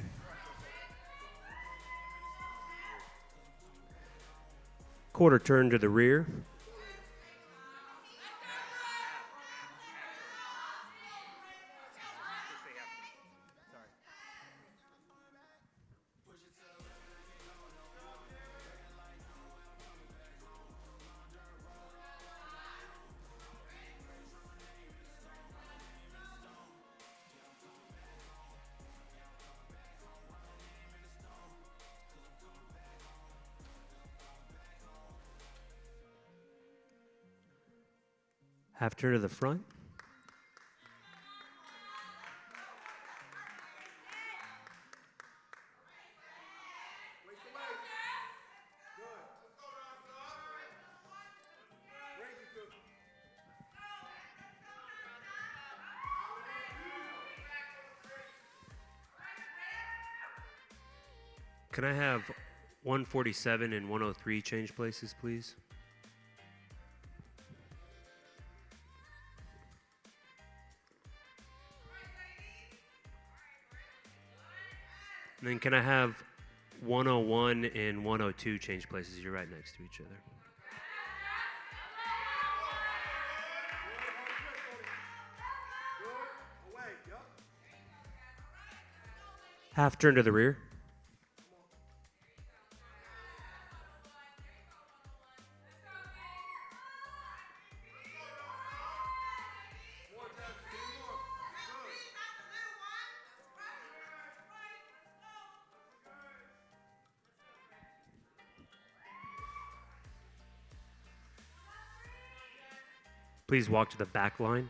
Quarter turn to the rear. Half turn to the front. Can I have 147 and 103 change places, please? And then can I have 101 and 102 change places? You're right next to each other. Half turn to the rear. Please walk to the back line.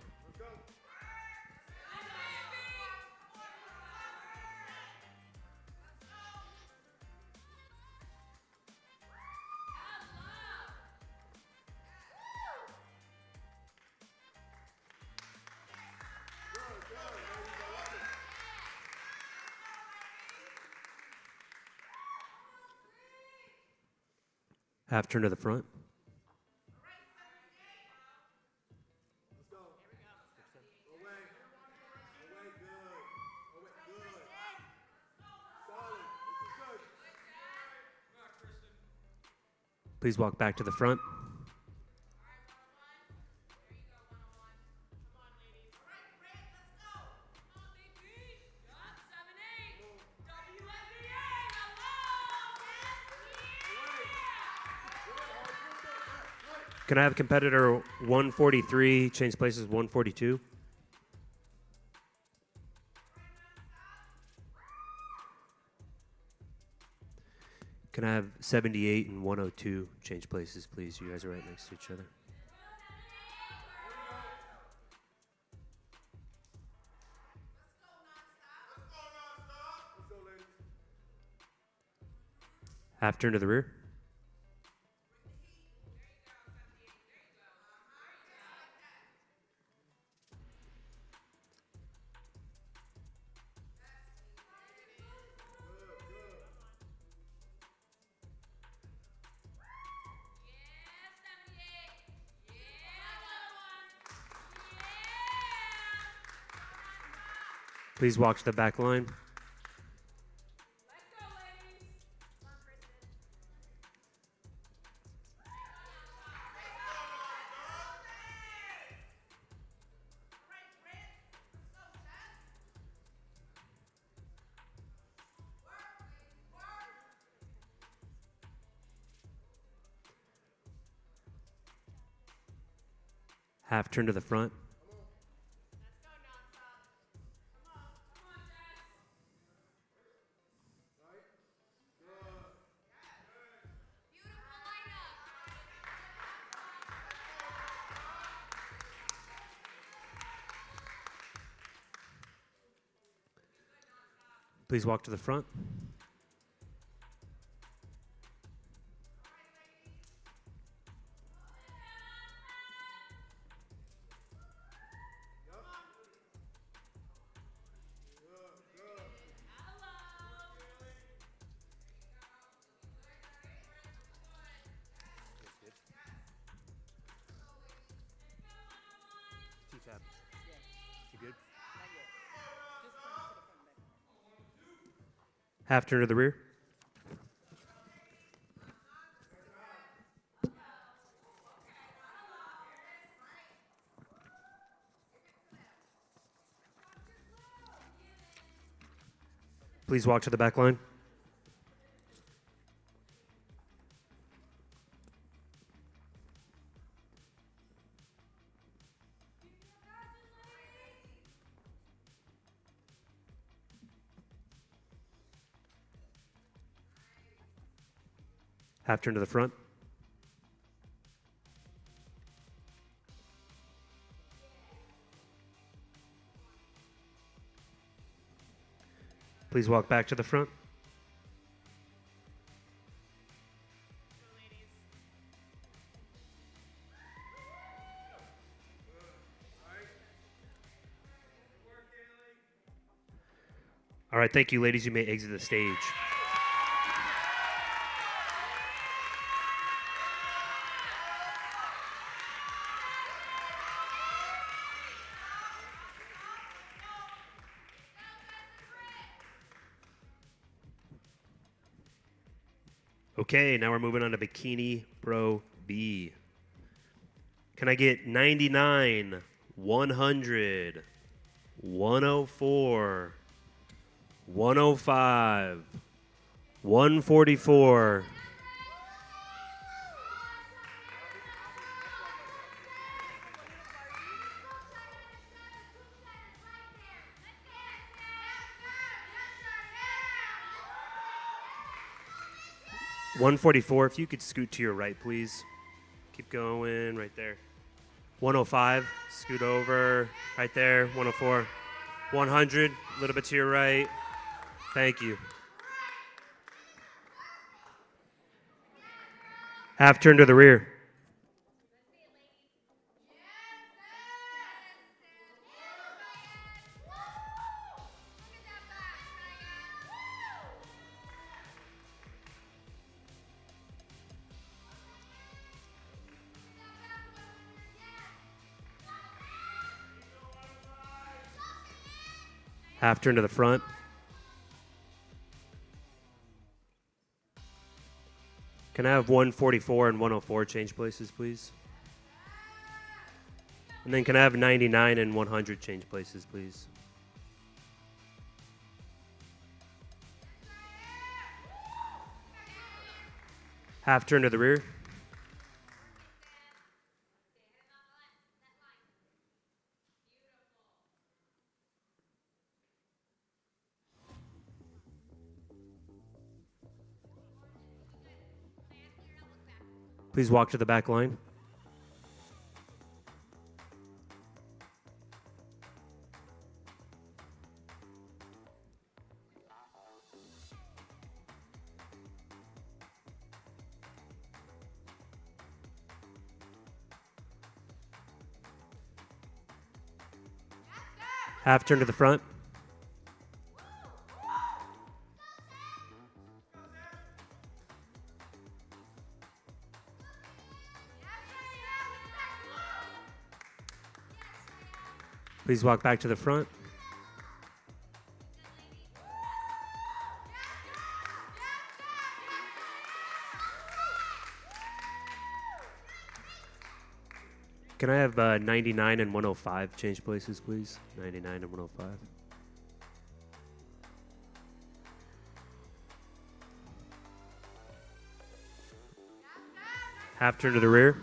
Half turn to the front. Please walk back to the front. Can I have competitor 143 change places 142? Can I have 78 and 102 change places, please? You guys are right next to each other. Half turn to the rear. Please walk to the back line. Half turn to the front. Please walk to the front. You good? Half turn to the rear. Please walk to the back line. Half turn to the front. Please walk back to the front. All right, thank you, ladies. You may exit the stage. Okay, now we're moving on to Bikini Bro B. Can I get 99, 100, 104, 105, 144, 144, if you could scoot to your right, please. Keep going, right there. 105, scoot over, right there, 104. 100, a little bit to your right. Thank you. Half turn to the rear. Half turn to the front. Can I have 144 and 104 change places, please? And then can I have 99 and 100 change places, please? Half turn to the rear. Please walk to the back line. Half turn to the front. Please walk back to the front. Can I have 99 and 105 change places, please? 99 and 105. Half turn to the rear.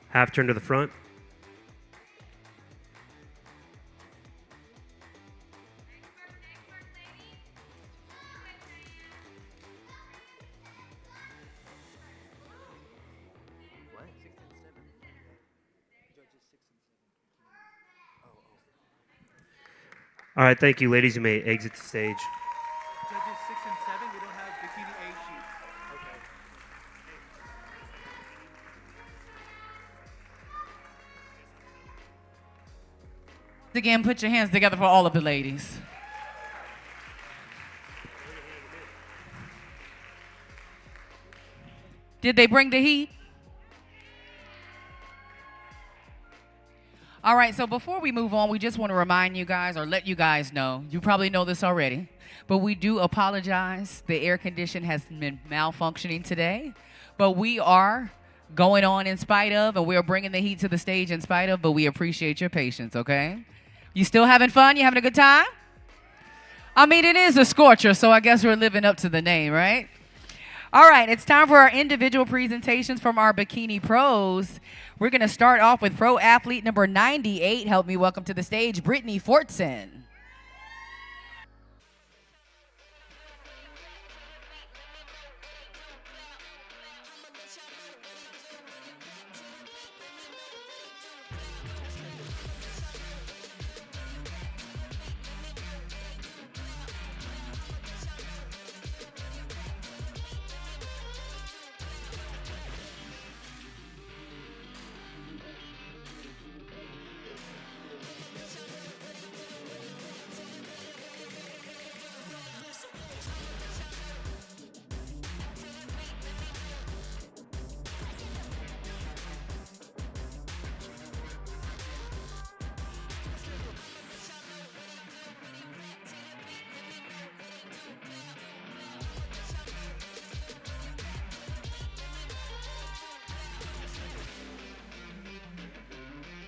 Half turn to the front. All right, thank you, ladies. You may exit the stage. Judges 6 and 7, we don't have bikini A sheets. Okay. Again, put your hands together for all of the ladies. Did they bring the heat? All right, so before we move on, we just want to remind you guys or let you guys know, you probably know this already, but we do apologize. The air condition has been malfunctioning today, but we are going on in spite of, and we're bringing the heat to the stage in spite of, but we appreciate your patience, okay? You still having fun? You having a good time? I mean, it is a Scorcher, so I guess we're living up to the name, right? All right, it's time for our individual presentations from our bikini pros. We're going to start off with pro athlete number 98. Help me welcome to the stage, Brittany Fortson.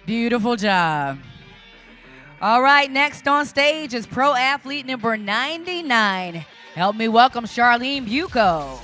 Beautiful job. All right, next on stage is pro athlete number 99. Help me welcome Charlene Bucco.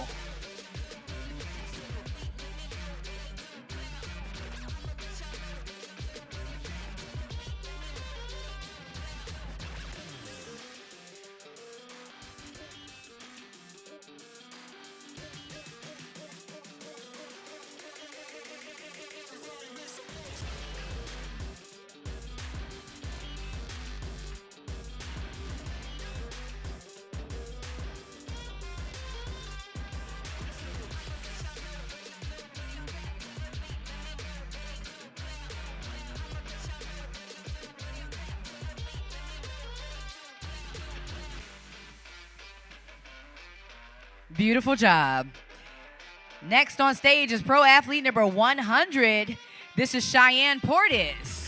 Beautiful job. Next on stage is pro athlete number 100. This is Cheyenne Portis.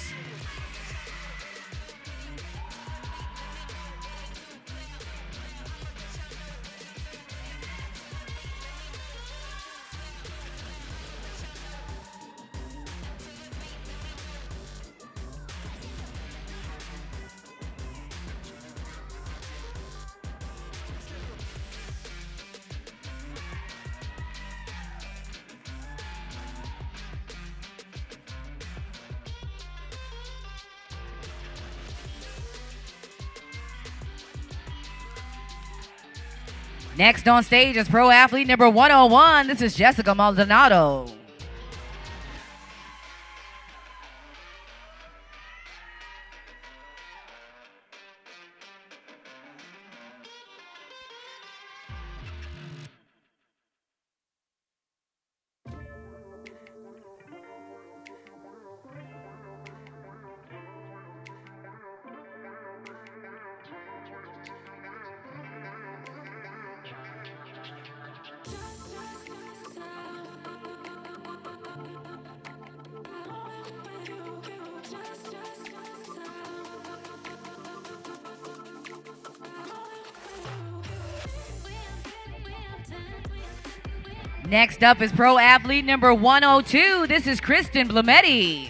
Next on stage is pro athlete number 101. This is Jessica Maldonado. Next up is pro athlete number 102. This is Kristen Blametti.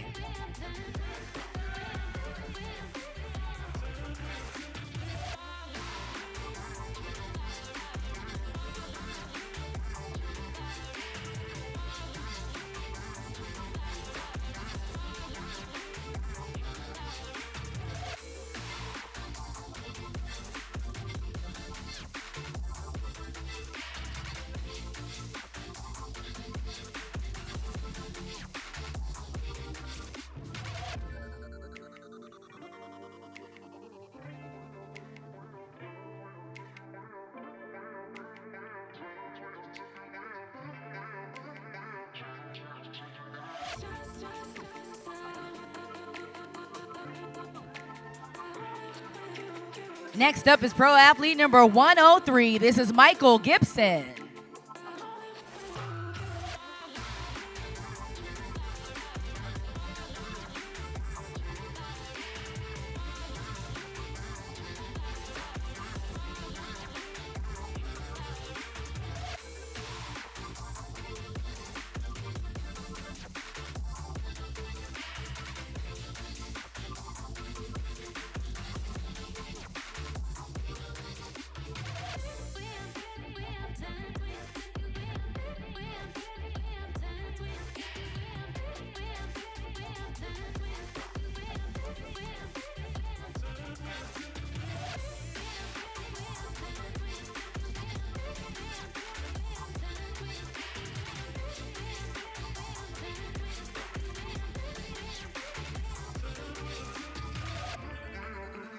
Next up is pro athlete number 103. This is Michael Gibson.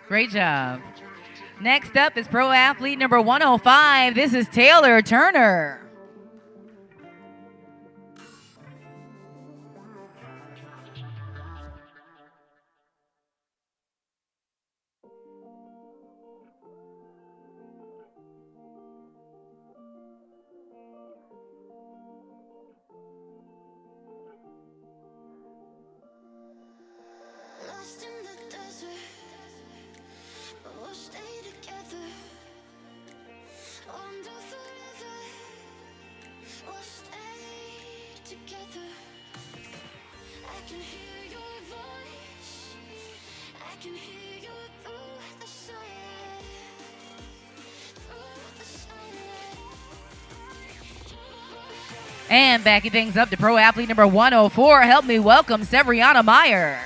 Great job. Next up is pro athlete number 105. This is Taylor Turner. Lost in the desert, but we'll stay together. Wander forever, we'll stay together. I can hear your voice, I can hear you through the silence, through the silence. And backing things up to pro athlete number 104. Help me welcome Severiana Meyer.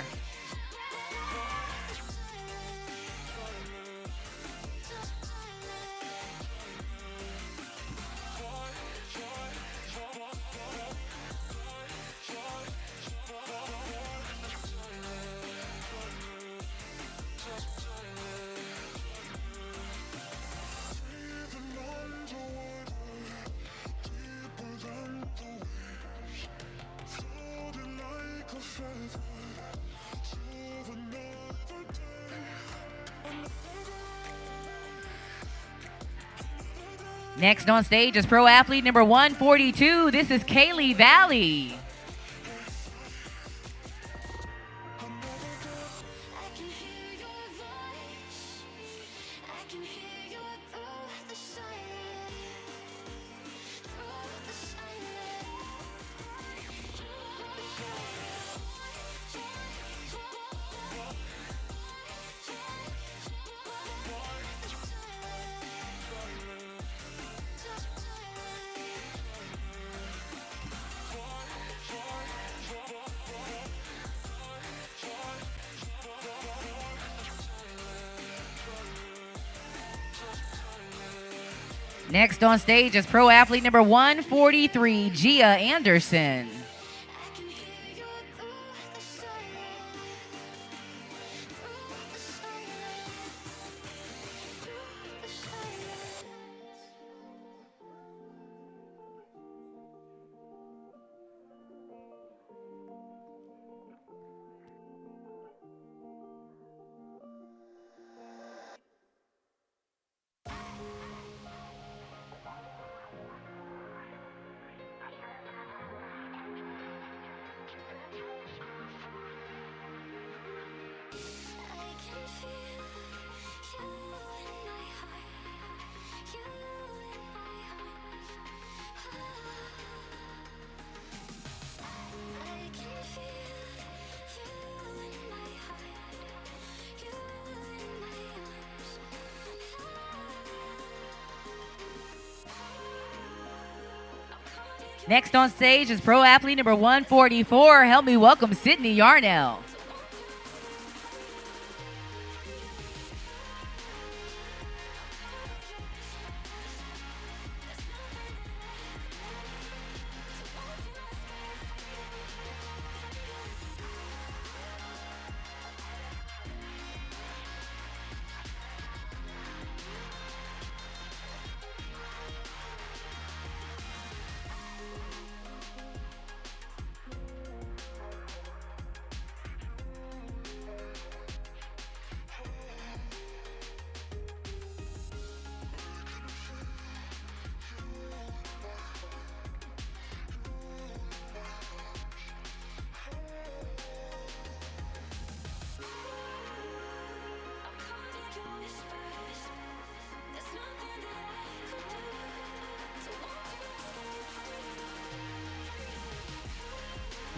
Next on stage is pro athlete number 142. This is Kaylee Valley. I can hear your voice, I can hear you through the silence, through the silence. Next on stage is pro athlete number 143, Gia Anderson. I can hear you through the silence, through the silence, through the silence. I can feel you in my heart, you in my arms. I can feel you in my heart, you in my arms. Next on stage is pro athlete number 144. Help me welcome Sydney Yarnell.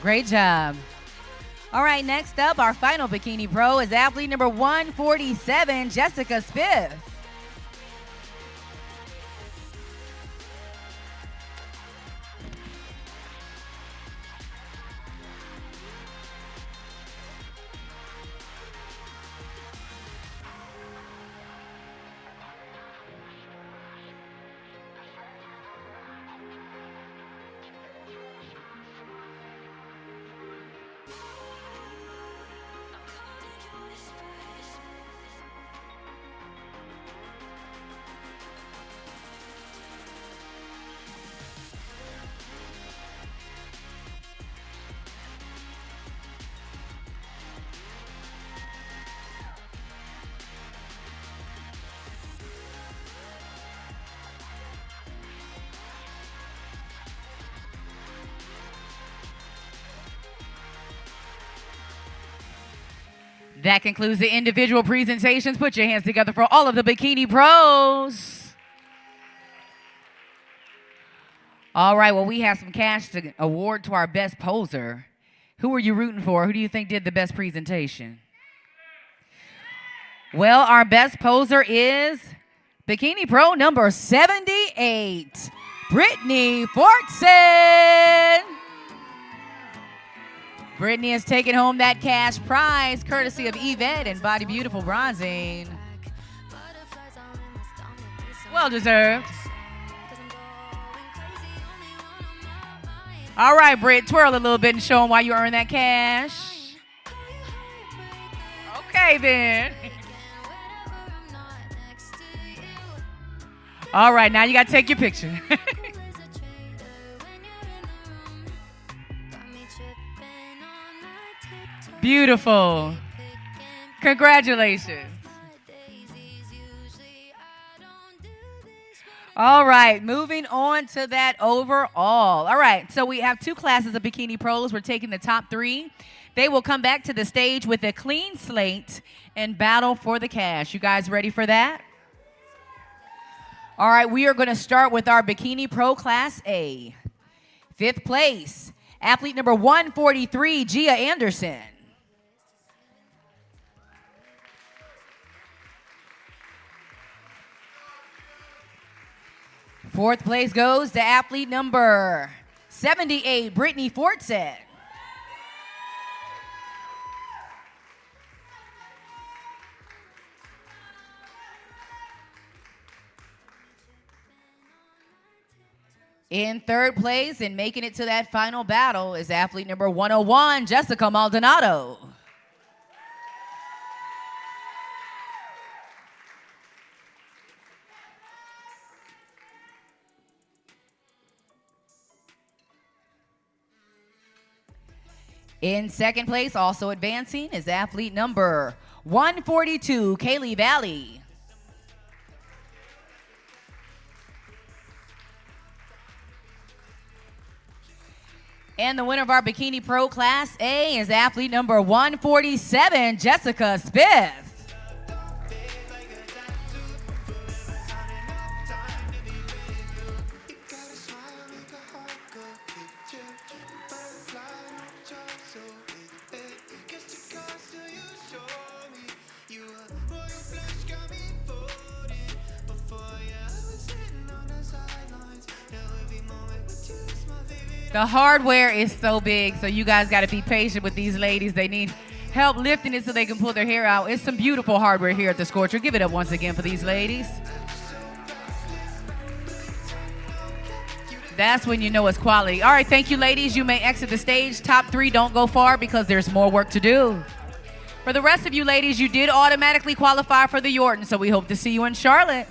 Great job. All right, next up, our final bikini pro is athlete number 147, Jessica Spiff. That concludes the individual presentations. Put your hands together for all of the bikini pros. All right, well, we have some cash to award to our best poser. Who are you rooting for? Who do you think did the best presentation? Well, our best poser is bikini pro number 78, Brittany Fortson. Brittany is taking home that cash prize courtesy of Yvette and Body Beautiful Bronzing. Well deserved. All right, Britt, twirl a little bit and show them why you earned that cash. Okay, then. All right, now you got to take your picture. Beautiful. Congratulations. All right, moving on to that overall. All right, so we have two classes of bikini pros. We're taking the top three. They will come back to the stage with a clean slate and battle for the cash. You guys ready for that? All right, we are going to start with our bikini pro class A. 5th place, athlete number 143, Gia Anderson. 4th place goes to athlete number 78, Brittany Fortson. In 3rd place and making it to that final battle is athlete number 101, Jessica Maldonado. In 2nd place, also advancing, is athlete number 142, Kaylee Valley. And the winner of our Bikini Pro Class A is athlete number 147, Jessica Spiff. The hardware is so big, so you guys got to be patient with these ladies. They need help lifting it so they can pull their hair out. It's some beautiful hardware here at the Scorcher. Give it up once again for these ladies. That's when you know it's quality. All right, thank you, ladies. You may exit the stage. Top 3, don't go far because there's more work to do. For the rest of you ladies, you did automatically qualify for the Yorton, so we hope to see you in Charlotte.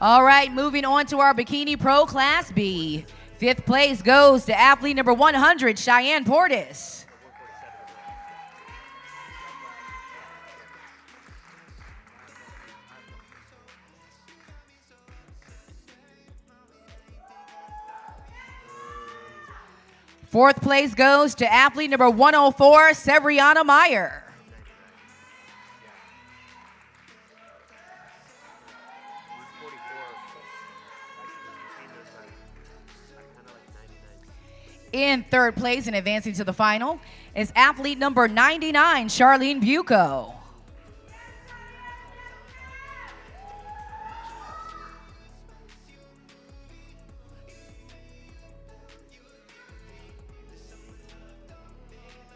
All right, moving on to our Bikini Pro Class B. 5th place goes to athlete number 100, Cheyenne Portis. Fourth place goes to athlete number 104, Severiana Meyer. In third place and advancing to the final is athlete number 99, Charlene Bucco.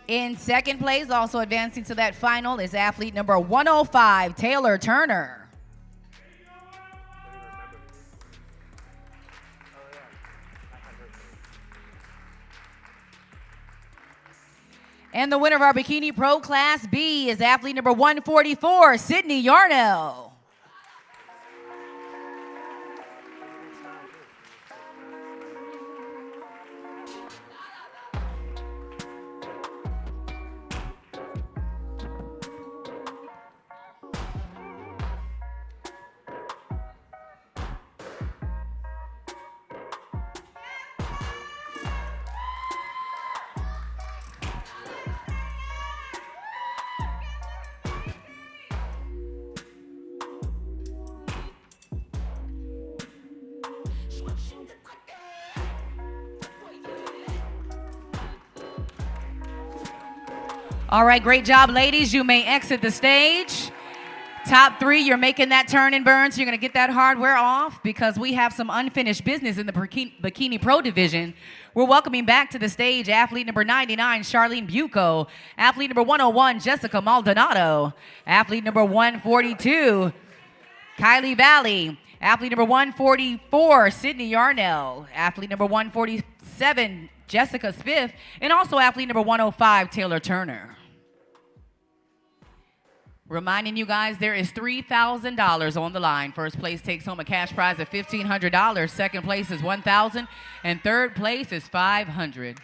In second place, also advancing to that final, is athlete number 105, Taylor Turner. And the winner of our Bikini Pro Class B is athlete number 144, Sydney Yarnell. All right, great job, ladies. You may exit the stage. Top three, you're making that turn and burn, so you're going to get that hardware off because we have some unfinished business in the Bikini Pro division. We're welcoming back to the stage athlete number 99, Charlene Bucco, athlete number 101, Jessica Maldonado, athlete number 142, Kylie Valley, athlete number 144, Sydney Yarnell, athlete number 147, Jessica Spiff, and also athlete number 105, Taylor Turner. Reminding you guys, there is $3,000 on the line. First place takes home a cash prize of $1,500. Second place is $1,000, and third place is $500.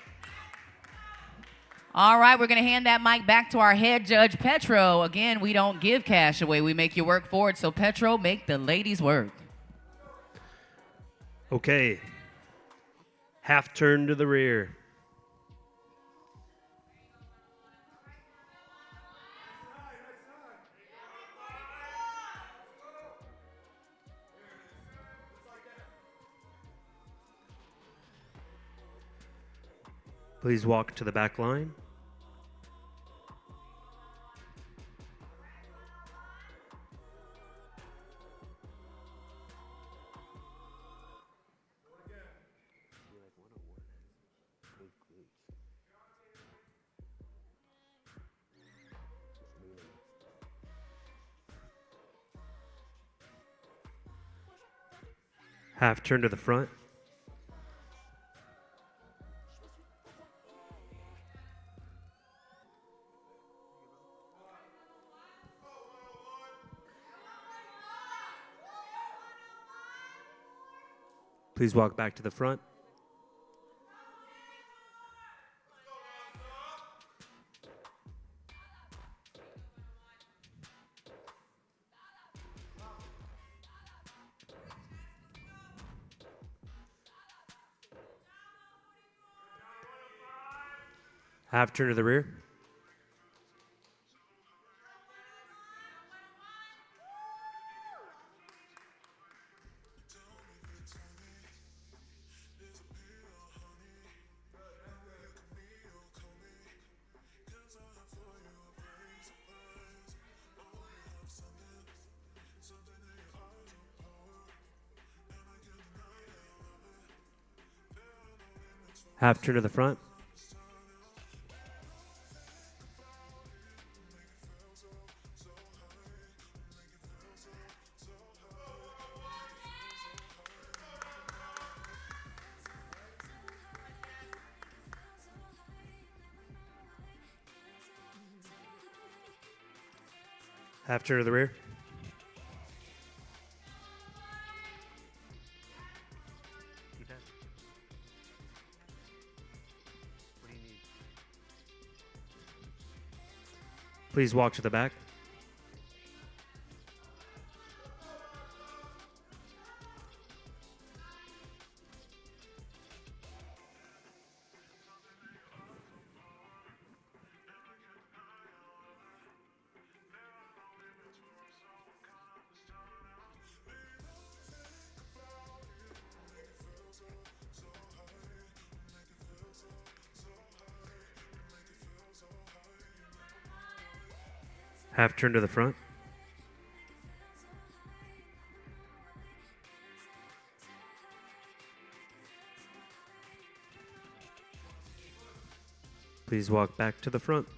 All right, we're going to hand that mic back to our head judge, Petro. Again, we don't give cash away. We make you work for it. So, Petro, make the ladies work. Okay. Half turn to the rear. Please walk to the back line. Half turn to the front. Please walk back to the front. Half turn to the rear. Half turn to the front. Half turn to the rear. Please walk to the back. Half turn to the front. Please walk back to the front.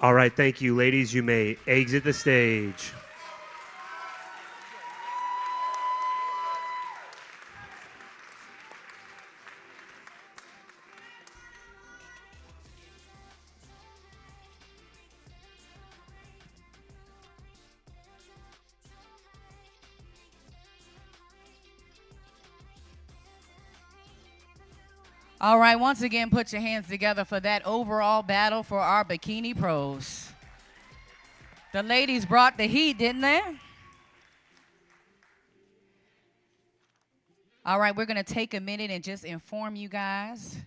All right, thank you, ladies. You may exit the stage. All right, once again, put your hands together for that overall battle for our bikini pros. The ladies brought the heat, didn't they? All right, we're going to take a minute and just inform you guys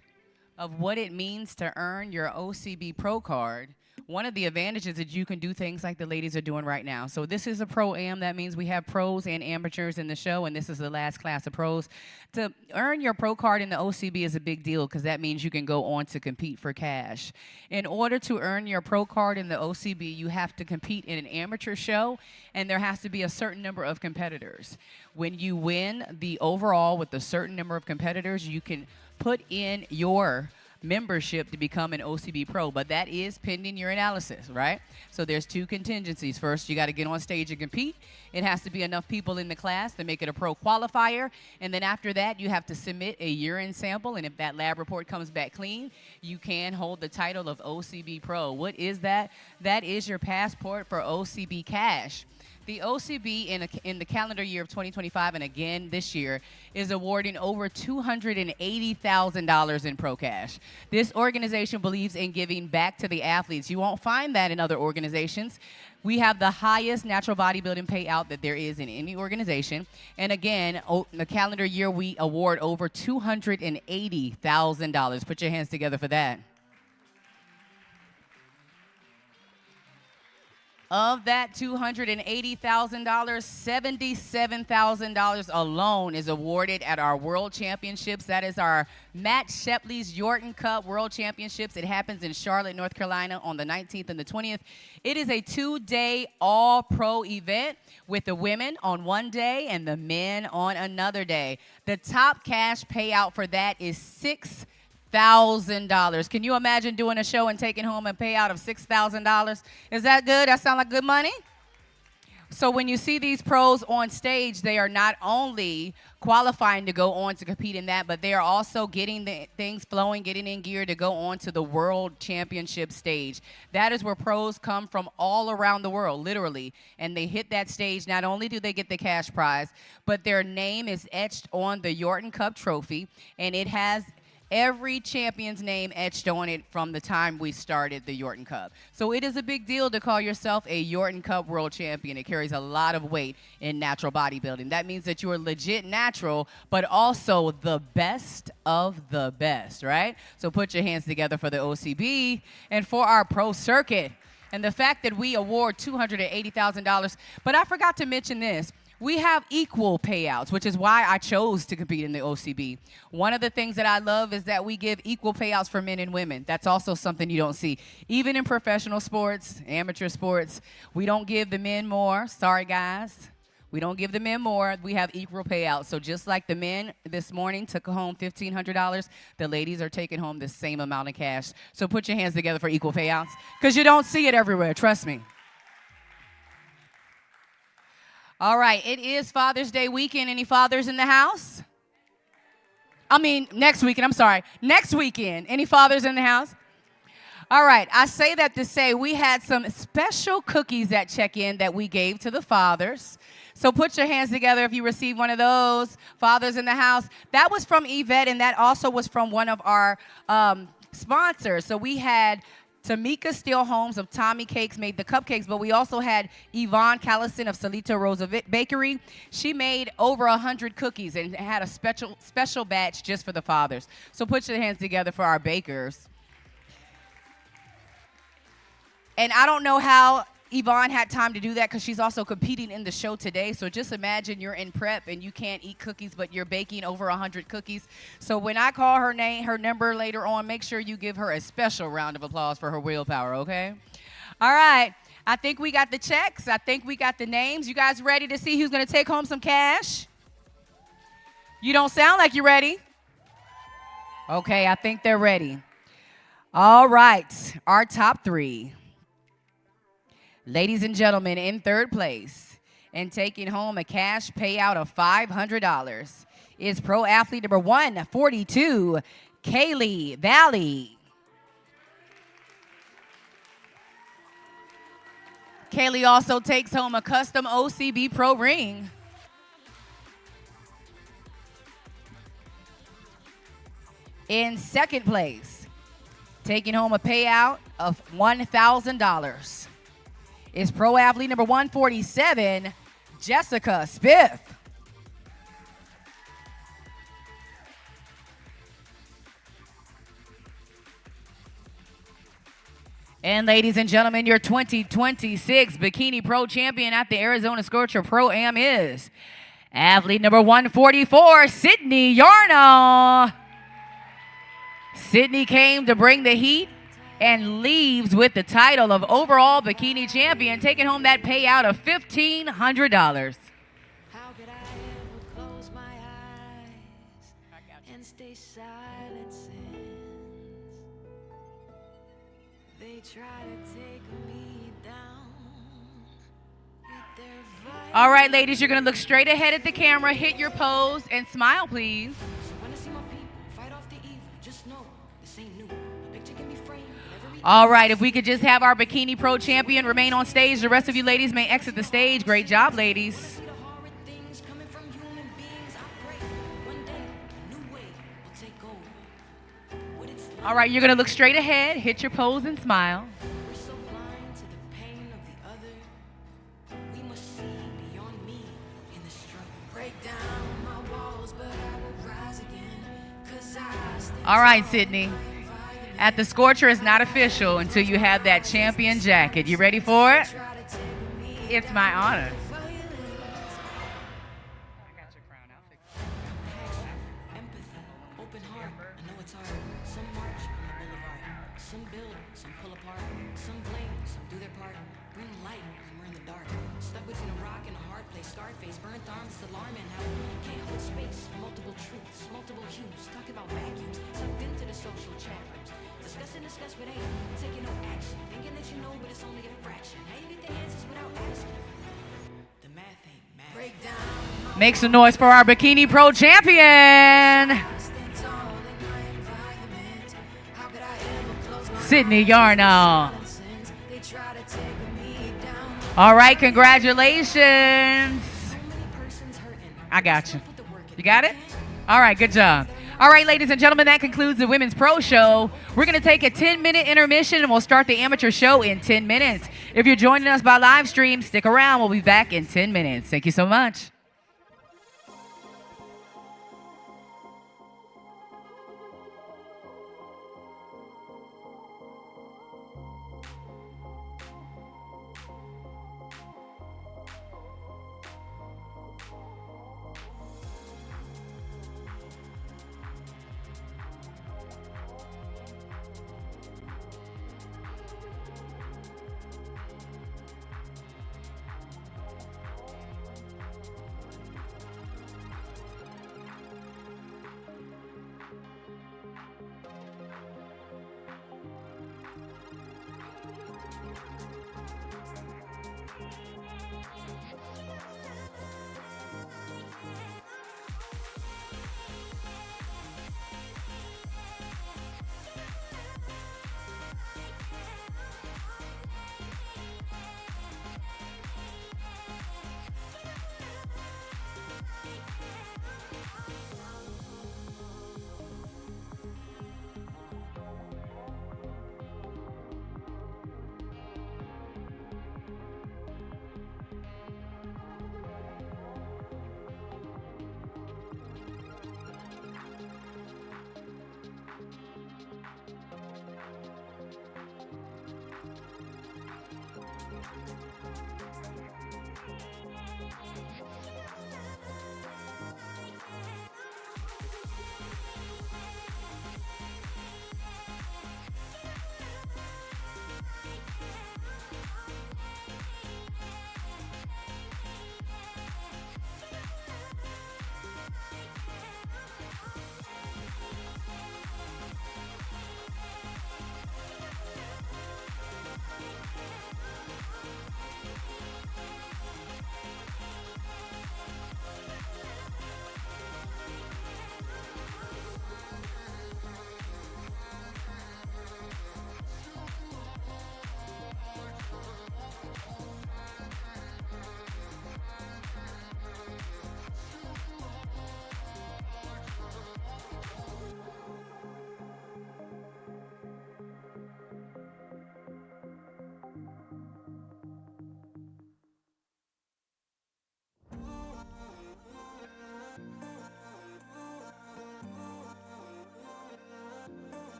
of what it means to earn your OCB Pro card. One of the advantages is you can do things like the ladies are doing right now. So this is a Pro-Am. That means we have pros and amateurs in the show, and this is the last class of pros. To earn your pro card in the OCB is a big deal because that means you can go on to compete for cash. In order to earn your pro card in the OCB, you have to compete in an amateur show, and there has to be a certain number of competitors. When you win the overall with a certain number of competitors, you can put in your membership to become an OCB Pro, but that is pending your analysis, right? So there's two contingencies. First, you got to get on stage and compete. It has to be enough people in the class to make it a pro qualifier, and then after that, you have to submit a urine sample, and if that lab report comes back clean, you can hold the title of OCB Pro. What is that? That is your passport for OCB cash. The OCB in the calendar year of 2025, and again this year, is awarding over $280,000 in pro cash. This organization believes in giving back to the athletes. You won't find that in other organizations. We have the highest natural bodybuilding payout that there is in any organization. And again, in the calendar year, we award over $280,000. Put your hands together for that. Of that $280,000, $77,000 alone is awarded at our World Championships. That is our Matt Shepley's Yorton Cup World Championships. It happens in Charlotte, North Carolina on the 19th and the 20th. It is a 2-day all-pro event with the women on one day and the men on another day. The top cash payout for that is $6,000. Can you imagine doing a show and taking home a payout of $6,000? Is that good? That sound like good money? So when you see these pros on stage, they are not only qualifying to go on to compete in that, but they are also getting the things flowing, getting in gear to go on to the World Championship stage. That is where pros come from all around the world, literally, and they hit that stage. Not only do they get the cash prize, but their name is etched on the Yorton Cup trophy, and it has every champion's name etched on it from the time we started the Yorton Cup. So it is a big deal to call yourself a Yorton Cup world champion. It carries a lot of weight in natural bodybuilding. That means that you are legit natural, but also the best of the best, right? So put your hands together for the OCB and for our pro circuit. And the fact that we award $280,000, but I forgot to mention this. We have equal payouts, which is why I chose to compete in the OCB. One of the things that I love is that we give equal payouts for men and women. That's also something you don't see. Even in professional sports, amateur sports, we don't give the men more. Sorry, guys. We don't give the men more. We have equal payouts. So just like the men this morning took home $1,500, the ladies are taking home the same amount of cash. So put your hands together for equal payouts, because you don't see it everywhere. Trust me. All right, it is Father's Day weekend. Any fathers in the house? I mean, next weekend, I'm sorry. Next weekend. Any fathers in the house? All right, I say that to say we had some special cookies at check-in that we gave to the fathers. So put your hands together if you received one of those. Fathers in the house. That was from Yvette, and that also was from one of our sponsors. So we had Tamika Steele Holmes of Tommy Cakes made the cupcakes, but we also had Yvonne Callison of Salito Rosa Bakery. She made over 100 cookies and had a special batch just for the fathers. So put your hands together for our bakers. And I don't know how Yvonne had time to do that because she's also competing in the show today. So just imagine you're in prep and you can't eat cookies, but you're baking over 100 cookies. So when I call her name, her number later on, make sure you give her a special round of applause for her willpower, okay? All right. I think we got the checks. I think we got the names. You guys ready to see who's going to take home some cash? You don't sound like you're ready. Okay, I think they're ready. All right, our top three. Ladies and gentlemen, in third place and taking home a cash payout of $500 is pro athlete number 142, Kaylee Valley. Kaylee also takes home a custom OCB Pro ring. In second place, taking home a payout of $1,000 is pro athlete number 147, Jessica Spiff. And ladies and gentlemen, your 2026 Bikini Pro champion at the Arizona Scorcher Pro-Am is athlete number 144, Sydney Yarno. Sydney came to bring the heat and leaves with the title of overall bikini champion, taking home that payout of $1,500. How could I ever close my eyes and stay silent since they try to take me down with their violence? All right, ladies, you're going to look straight ahead at the camera, hit your pose, and smile, please. So when I see my people fight off the evil, just know this ain't new. A picture can be framed with every All right, if we could just have our Bikini Pro champion remain on stage, the rest of you ladies may exit the stage. Great job, ladies. see the horrid things coming from human beings. I pray one day a new way will take over. What it's like, All right, you're going to look straight ahead, hit your pose, and smile. we're so blind to the pain of the other. We must see beyond me in the struggle. Break down my walls, but I will rise again. 'Cause I stand All right, Sydney. At the Scorcher is not official until you have that champion jacket. You ready for it? try to take me It's my honor. violence. I got your crown. I'll fix it. Compassion, empathy, open heart. I know it's hard. Some march on the boulevard. Some build, some pull apart. Some blame, some do their part. Bring light when we're in the dark. Stuck between a rock and a hard place. Scarred face, burnt arms, it's alarming how we can't hold space. Multiple truths, multiple hues. Talk about vacuums. Sucked into the social chat rooms. Discuss, but ain't taking no action. Thinking that you know, but it's only a fraction. How you get the answers without asking? The math ain't math. Break down. Make some noise for our Bikini Pro champion. Stand tall in my environment. How could I ever close my Sydney Yarno. eyes? They try to take me down. All right, congratulations. So many persons hurting. I got you. Put the work in. You got it? All right, good job. All right, ladies and gentlemen, that concludes the Women's Pro Show. We're going to take a 10-minute intermission, and we'll start the amateur show in 10 minutes. If you're joining us by live stream, stick around. We'll be back in 10 minutes. Thank you so much.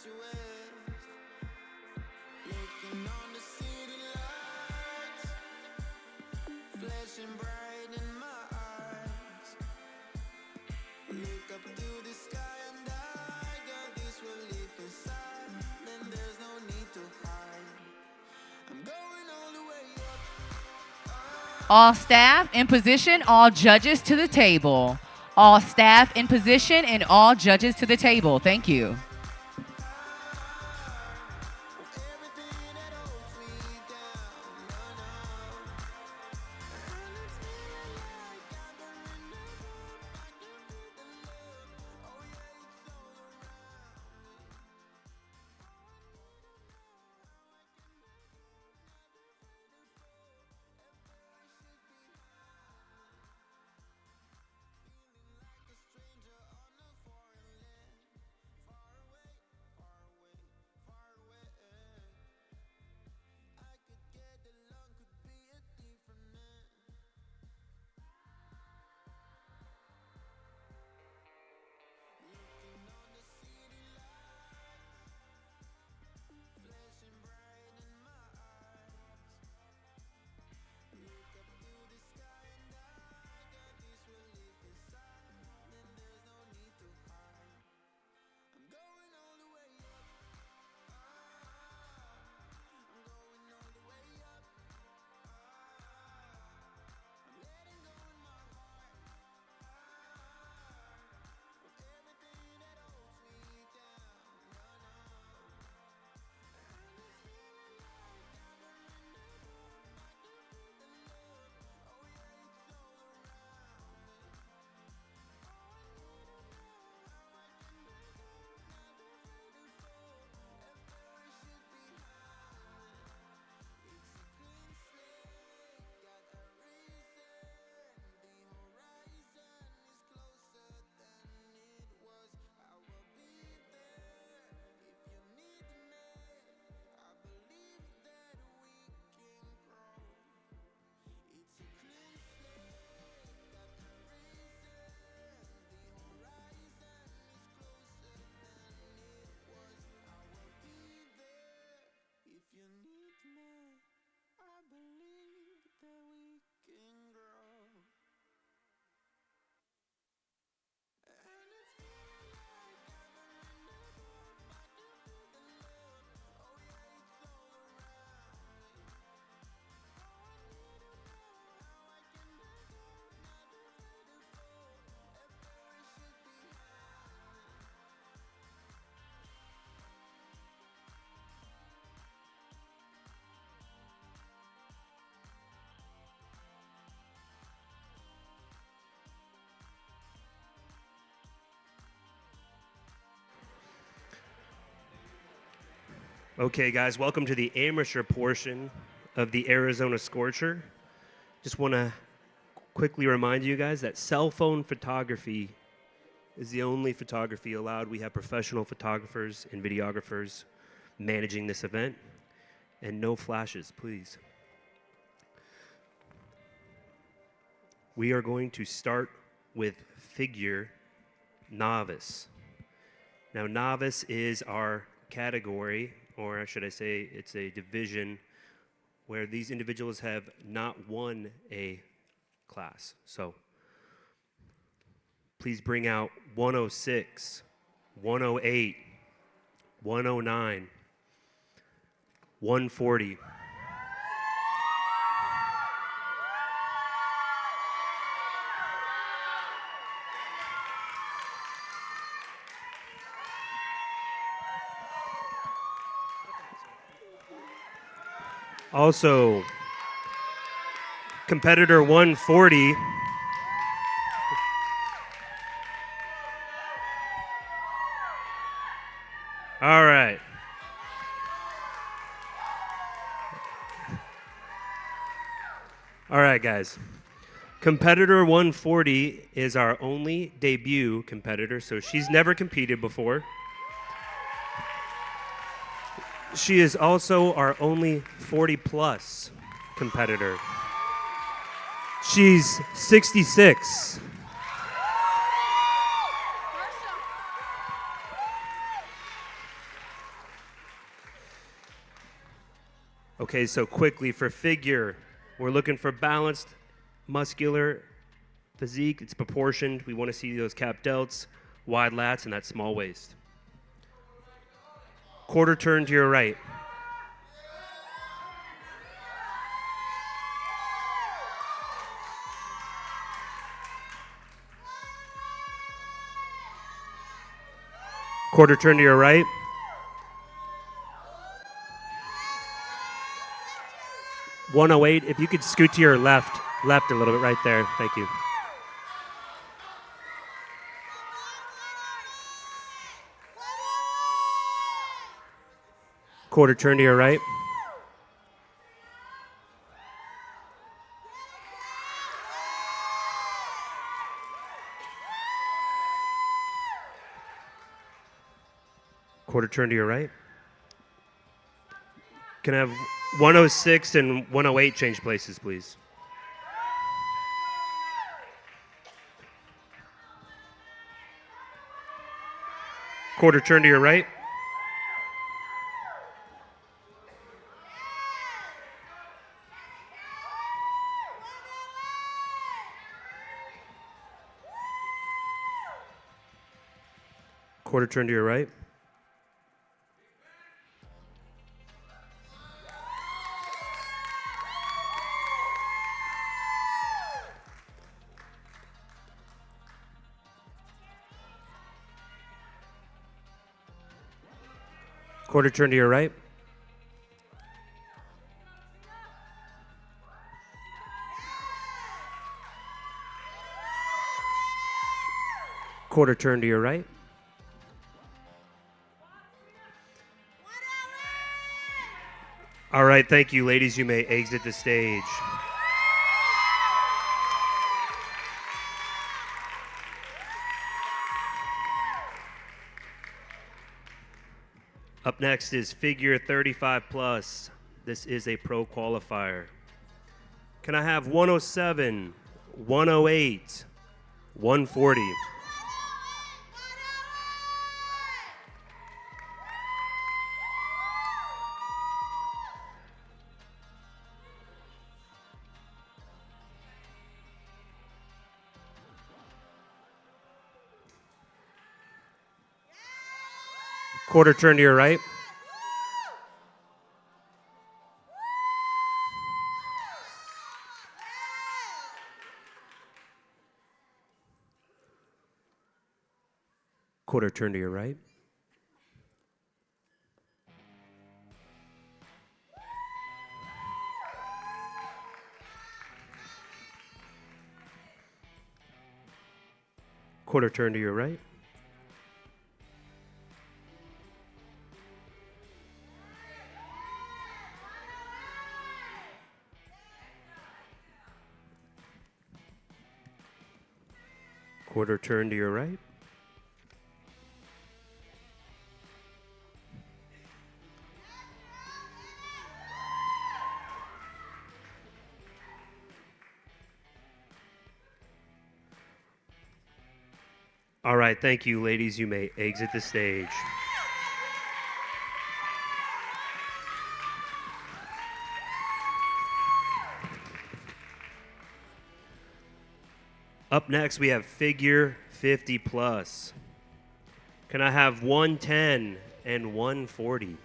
you west. Looking on the city lights, flashing bright in my eyes. Look up to the sky and I got this relief inside. Then there's no need to hide. I'm going all the way up. All staff in position, all judges to the table. All staff in position and all judges to the table. Thank you. Okay, guys, welcome to the amateur portion of the Arizona Scorcher. Just want to quickly remind you guys that cell phone photography is the only photography allowed. We have professional photographers and videographers managing this event, and no flashes, please. We are going to start with figure novice. Now, novice is our category, or should I say it's a division where these individuals have not won a class. So please bring out 106, 108, 109, 140. Also, competitor 140. All right. All right, guys. Competitor 140 is our only debut competitor, so she's never competed before. She is also our only 40-plus competitor. She's 66. Okay, so quickly for figure, we're looking for balanced, muscular physique. It's proportioned. We want to see those cap delts, wide lats, and that small waist. Quarter turn to your right. Quarter turn to your right. .108. If you could scoot to your left a little bit right there. Thank you. Quarter turn to your right. Quarter turn to your right. Can I have 106 and 108 change places, please? Quarter turn to your right. Quarter turn to your right. Quarter turn to your right. Quarter turn to your right. All right, thank you, ladies. You may exit the stage. Up next is figure 35 plus. This is a pro qualifier. Can I have 107, 108, 140? Quarter turn to your right. Quarter turn to your right. Quarter turn to your right. Quarter turn to your right. All right, thank you, ladies. You may exit the stage. Up next, we have figure 50 plus. Can I have 110 and 140?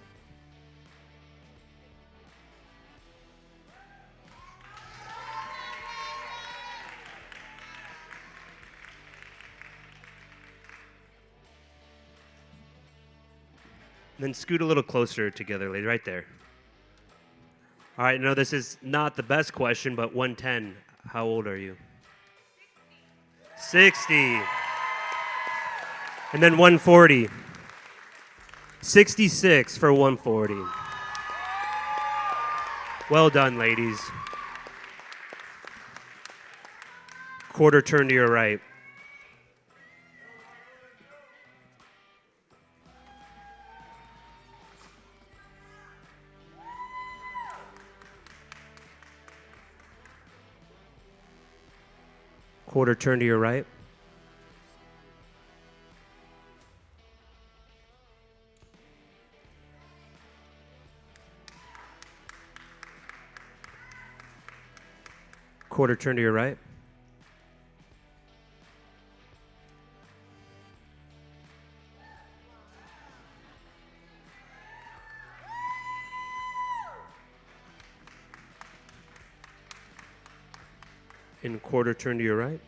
Then scoot a little closer together, lady, right there. All right, no, this is not the best question, but 110, how old are you? 60. And then 140. 66 for 140. Well done, ladies. Quarter turn to your right. Quarter turn to your right. Quarter turn to your right. And quarter turn to your right.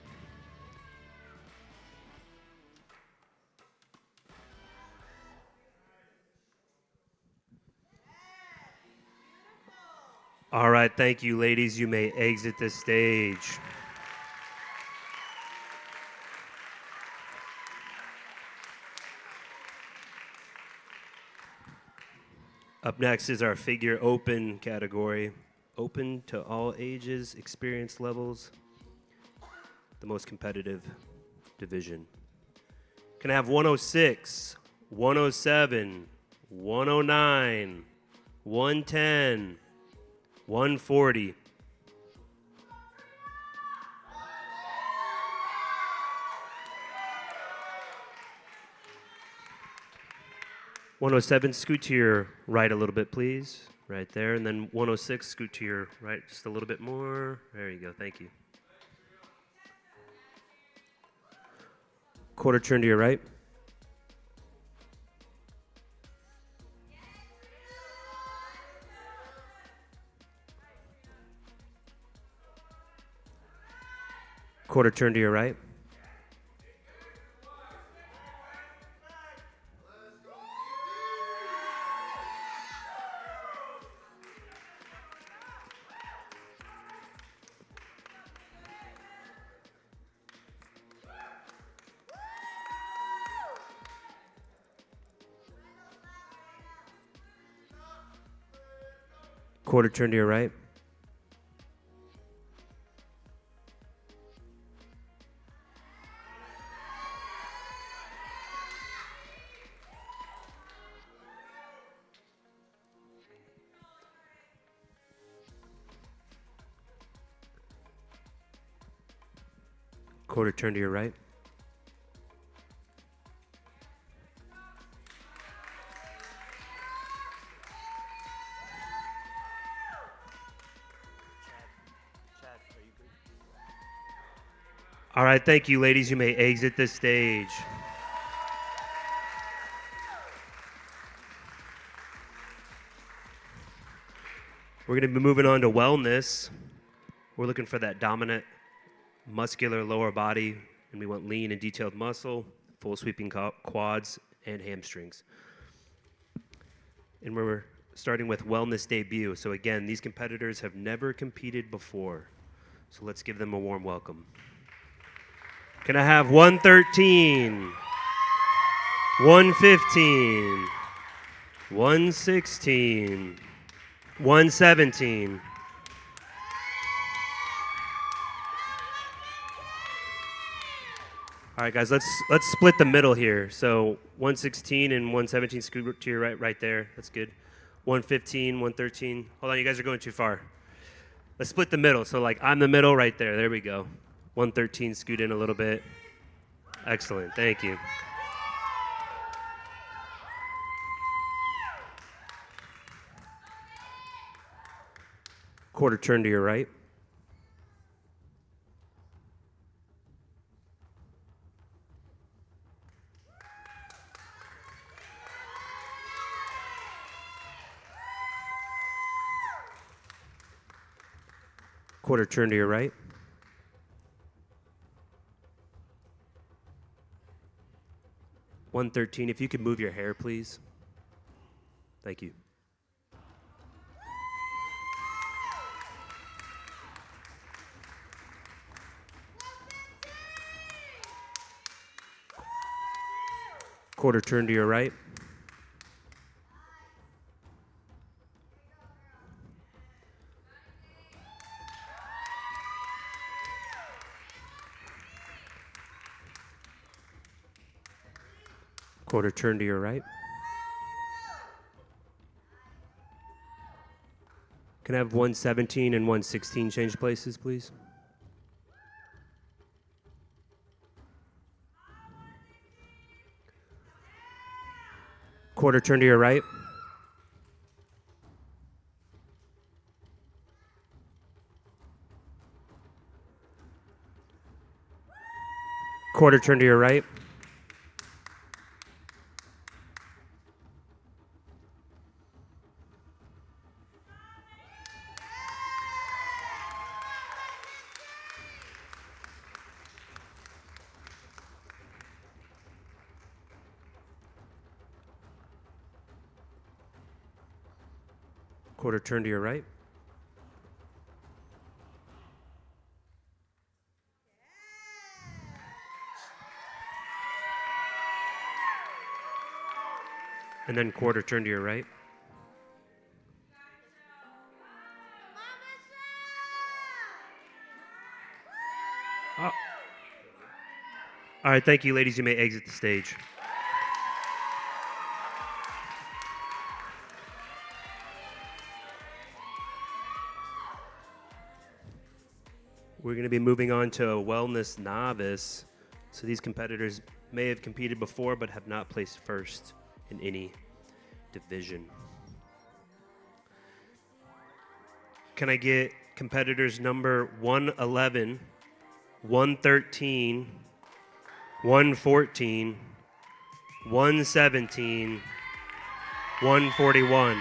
All right, thank you, ladies. You may exit the stage. Up next is our figure open category. Open to all ages, experience levels, the most competitive division. Can I have 106, 107, 109, 110, 140. (107) scoot to your right a little bit, please. Right there. And then 106, scoot to your right just a little bit more. There you go. Thank you. Quarter turn to your right. Quarter turn to your right. Quarter turn to your right. Quarter turn to your right. All right, thank you, ladies. You may exit the stage. We're going to be moving on to wellness. We're looking for that dominant muscular lower body, and we want lean and detailed muscle, full sweeping quads, and hamstrings. And we're starting with wellness debut. So again, these competitors have never competed before. So let's give them a warm welcome. Can I have 113, 115, 116, 117. All right, guys, let's split the middle here. So 116 and 117, scoot to your right there. That's good. 115, 113. Hold on, you guys are going too far. Let's split the middle. So like I'm the middle right there. There we go. 113, scoot in a little bit. Excellent, thank you. Quarter turn to your right. Quarter turn to your right. (113), if you could move your hair, please. Thank you. Quarter turn to your right. Quarter turn to your right. Can I have 117 and 116 change places, please? Quarter turn to your right. Quarter turn to your right. Quarter turn to your right. And then quarter turn to your right. Oh. All right, thank you, ladies. You may exit the stage. We're going to be moving on to a wellness novice. So these competitors may have competed before but have not placed first in any division. Can I get competitors number 111, 113, 114, 117, 141?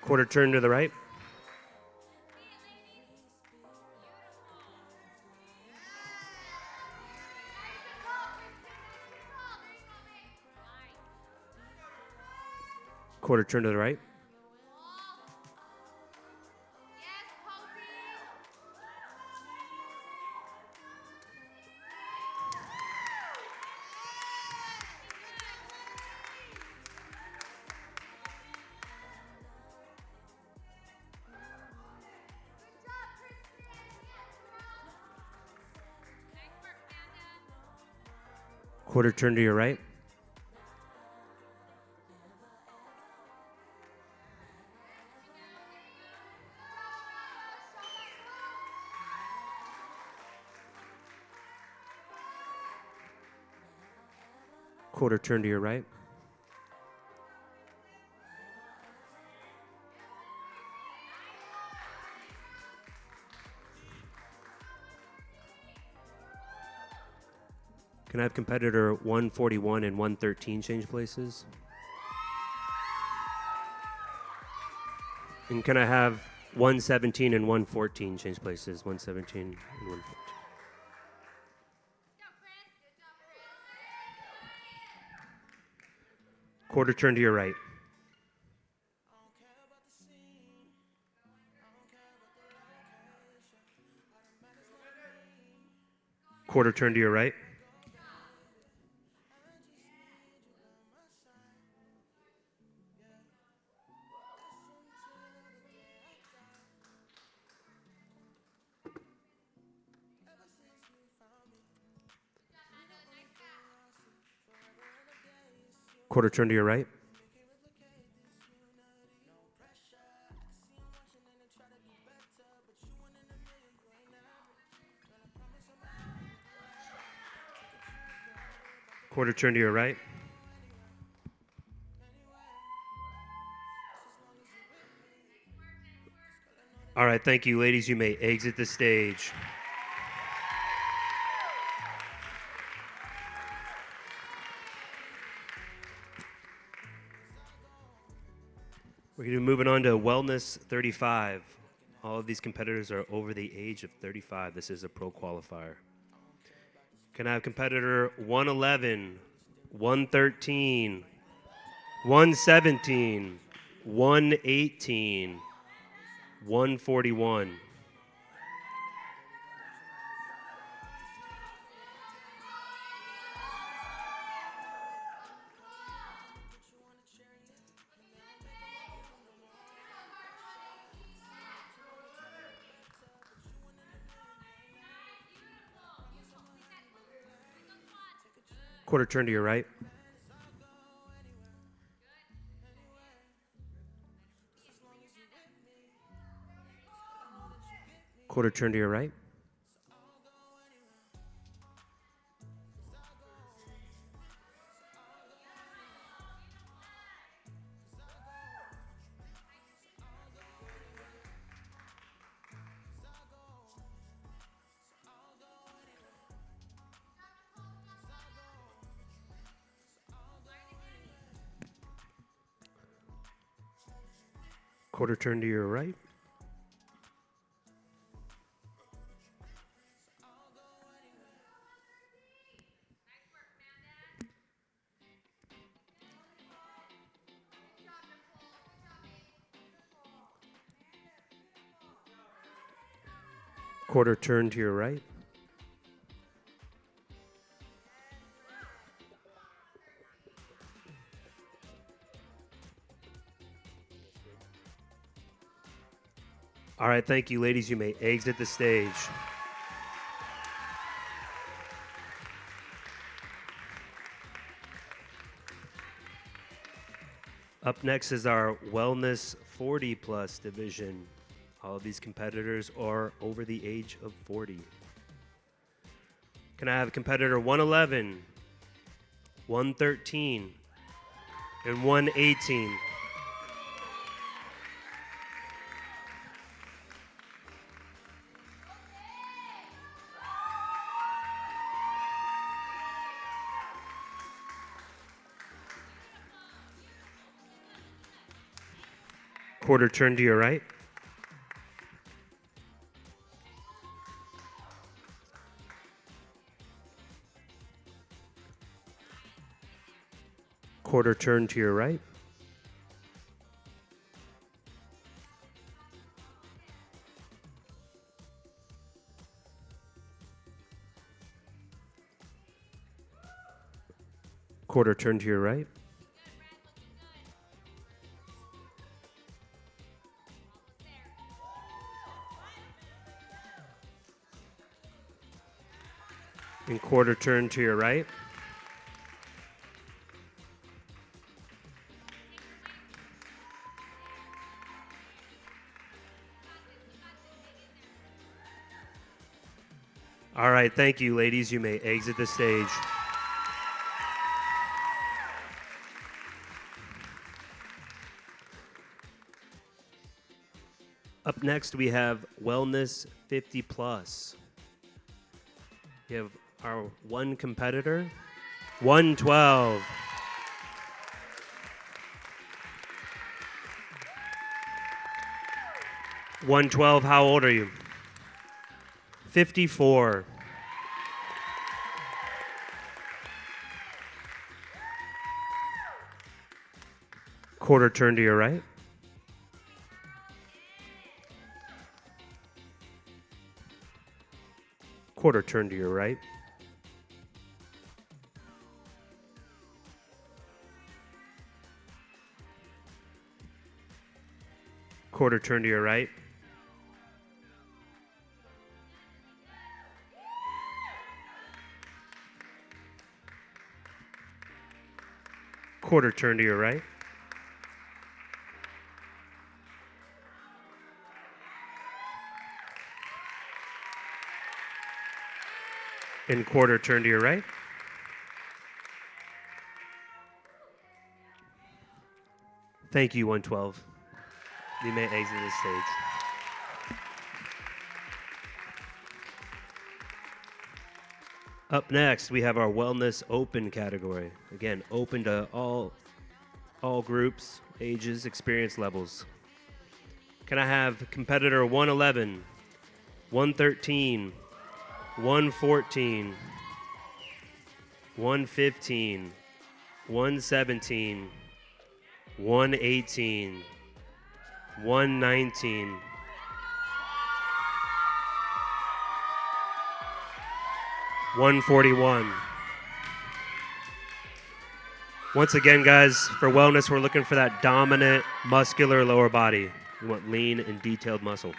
Quarter turn to the right. Quarter turn to the right. Quarter turn to your right. Quarter turn to your right. Can I have competitor 141 and 113 change places? And can I have 117 and 114 change places? 117 and 114. Quarter turn to your right. Quarter turn to your right. Quarter turn to your right. Quarter turn to your right. All right, thank you, ladies. You may exit the stage. We're going to be moving on to Wellness 35. All of these competitors are over the age of 35. This is a pro qualifier. Can I have competitor 111, 113, 117, 118, 141? Quarter turn to your right. Quarter turn to your right. Quarter turn to your right. Quarter turn to your right. All right, thank you, ladies. You may exit the stage. Up next is our Wellness 40 Plus division. All of these competitors are over the age of 40. Can I have competitor 111, 113, and 118? Quarter turn to your right. Quarter turn to your right. Quarter turn to your right. And quarter turn to your right. All right, thank you, ladies. You may exit the stage. Up next, we have Wellness 50 Plus. We have our one competitor, 112. $112, how old are you? 54. Quarter turn to your right. Quarter turn to your right. Quarter turn to your right. Quarter turn to your right. And quarter turn to your right. Thank you, 112. You may exit the stage. Up next, we have our Wellness Open category. Again, open to all groups, ages, experience levels. Can I have competitor 111, 113, 114, 115, 117, 118, 119, 141. Once again, guys, for wellness, we're looking for that dominant, muscular lower body. We want lean and detailed muscle.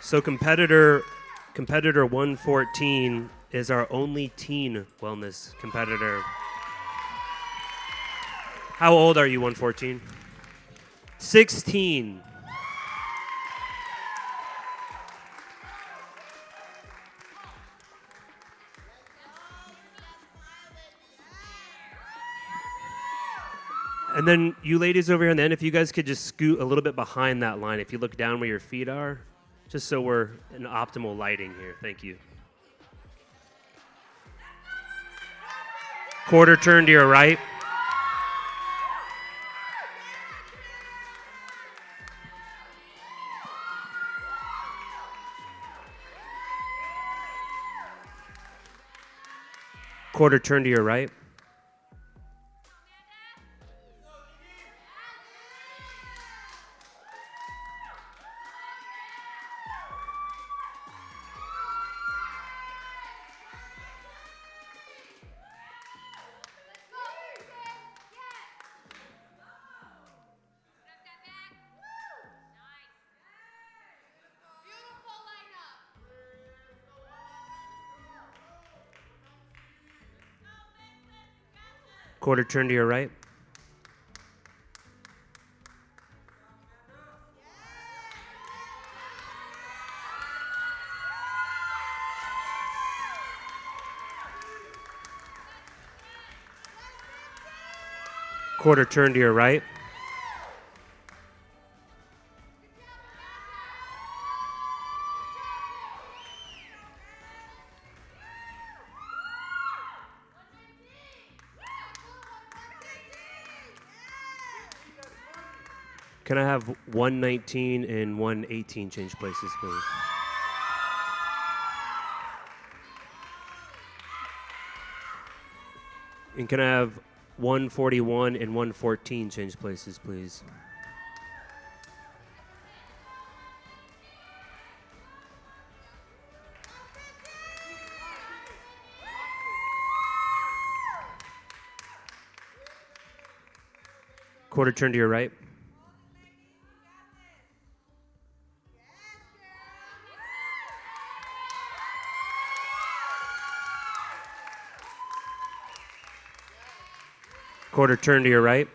So competitor 114 is our only teen wellness competitor. How old are you, 114? 16. And then you ladies over here on the end, if you guys could just scoot a little bit behind that line. If you look down where your feet are, just so we're in optimal lighting here. Thank you. Quarter turn to your right. Quarter turn to your right. Quarter turn to your right. Quarter turn to your right. Can I have 119 and 118 change places, please? And can I have 141 and 114 change places, please? Quarter turn to your right. Quarter turn to your right.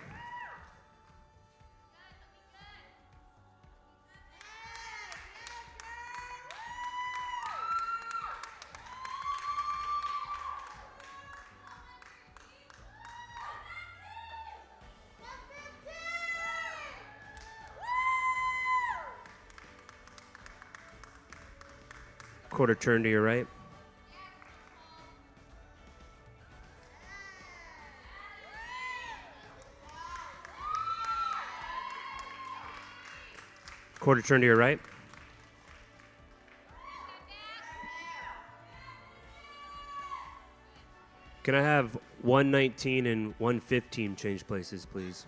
Quarter turn to your right. Quarter turn to your right. Can I have 119 and 115 change places, please?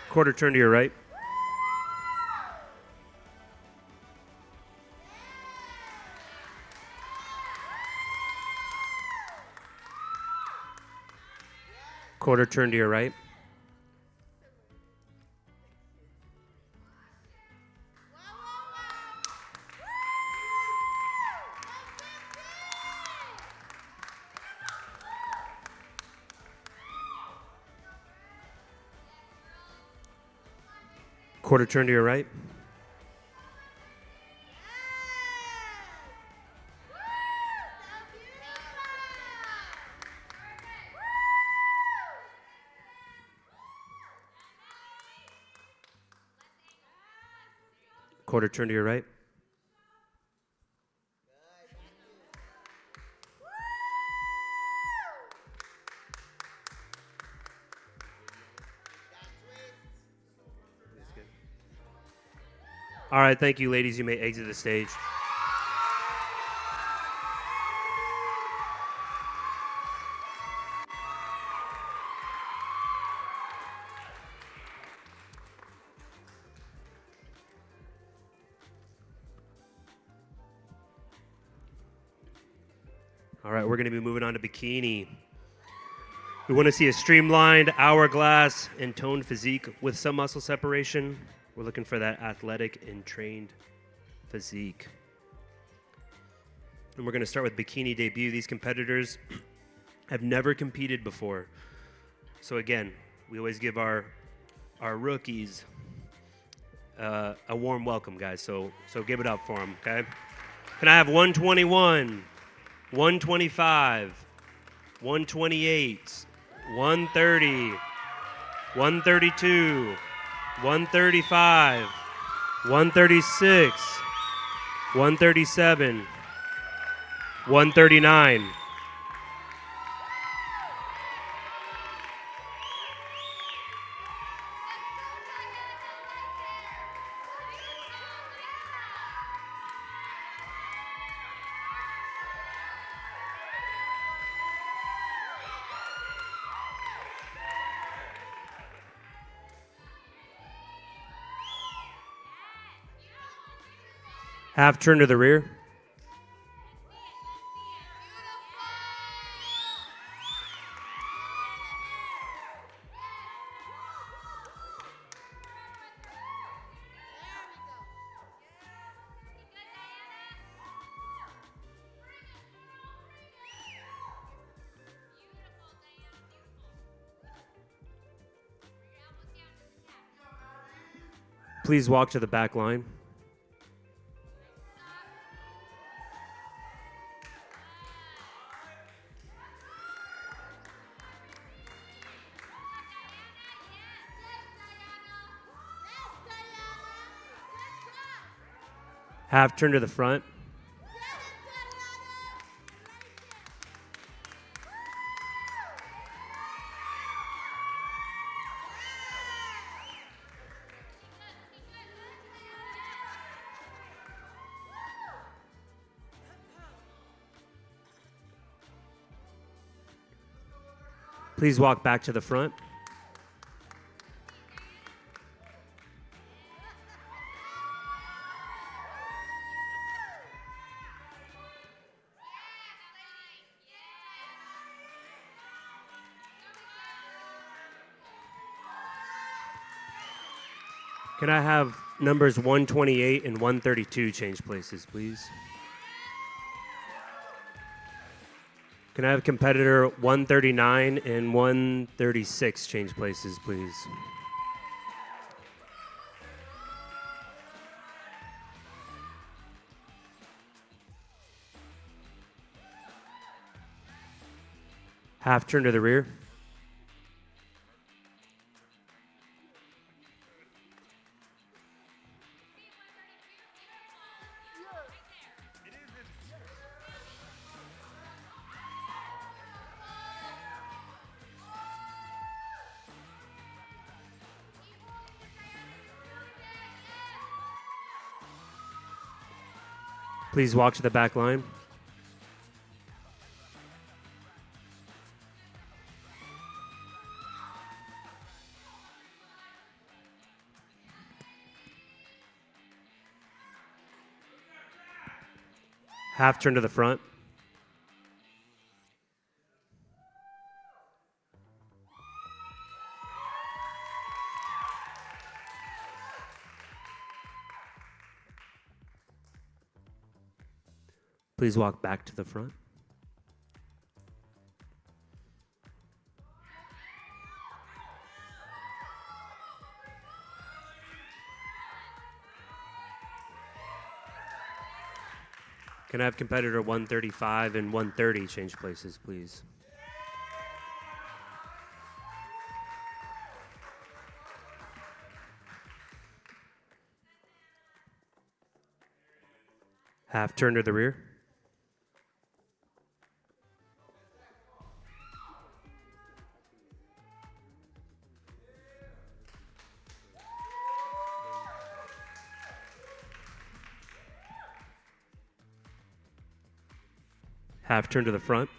Quarter turn to your right. Quarter turn to your right. Quarter turn to your right. Quarter turn to your right. All right, thank you, ladies. You may exit the stage. All right, we're going to be moving on to bikini. We want to see a streamlined, hourglass, and toned physique with some muscle separation. We're looking for that athletic and trained physique. And we're going to start with bikini debut. These competitors have never competed before. So again, we always give our rookies a warm welcome, guys. So give it up for them, okay? Can I have 121, 125, 128, 130, 132, 135, 136, 137, 139. Half turn to the rear. Please walk to the back line. Half turn to the front. Please walk back to the front. Can I have numbers 128 and 132 change places, please? Can I have competitor 139 and 136 change places, please? Half turn to the rear. Please walk to the back line. Half turn to the front. Please walk back to the front. Can I have competitor 135 and 130 change places, please? Half turn to the rear. Half turn to the front.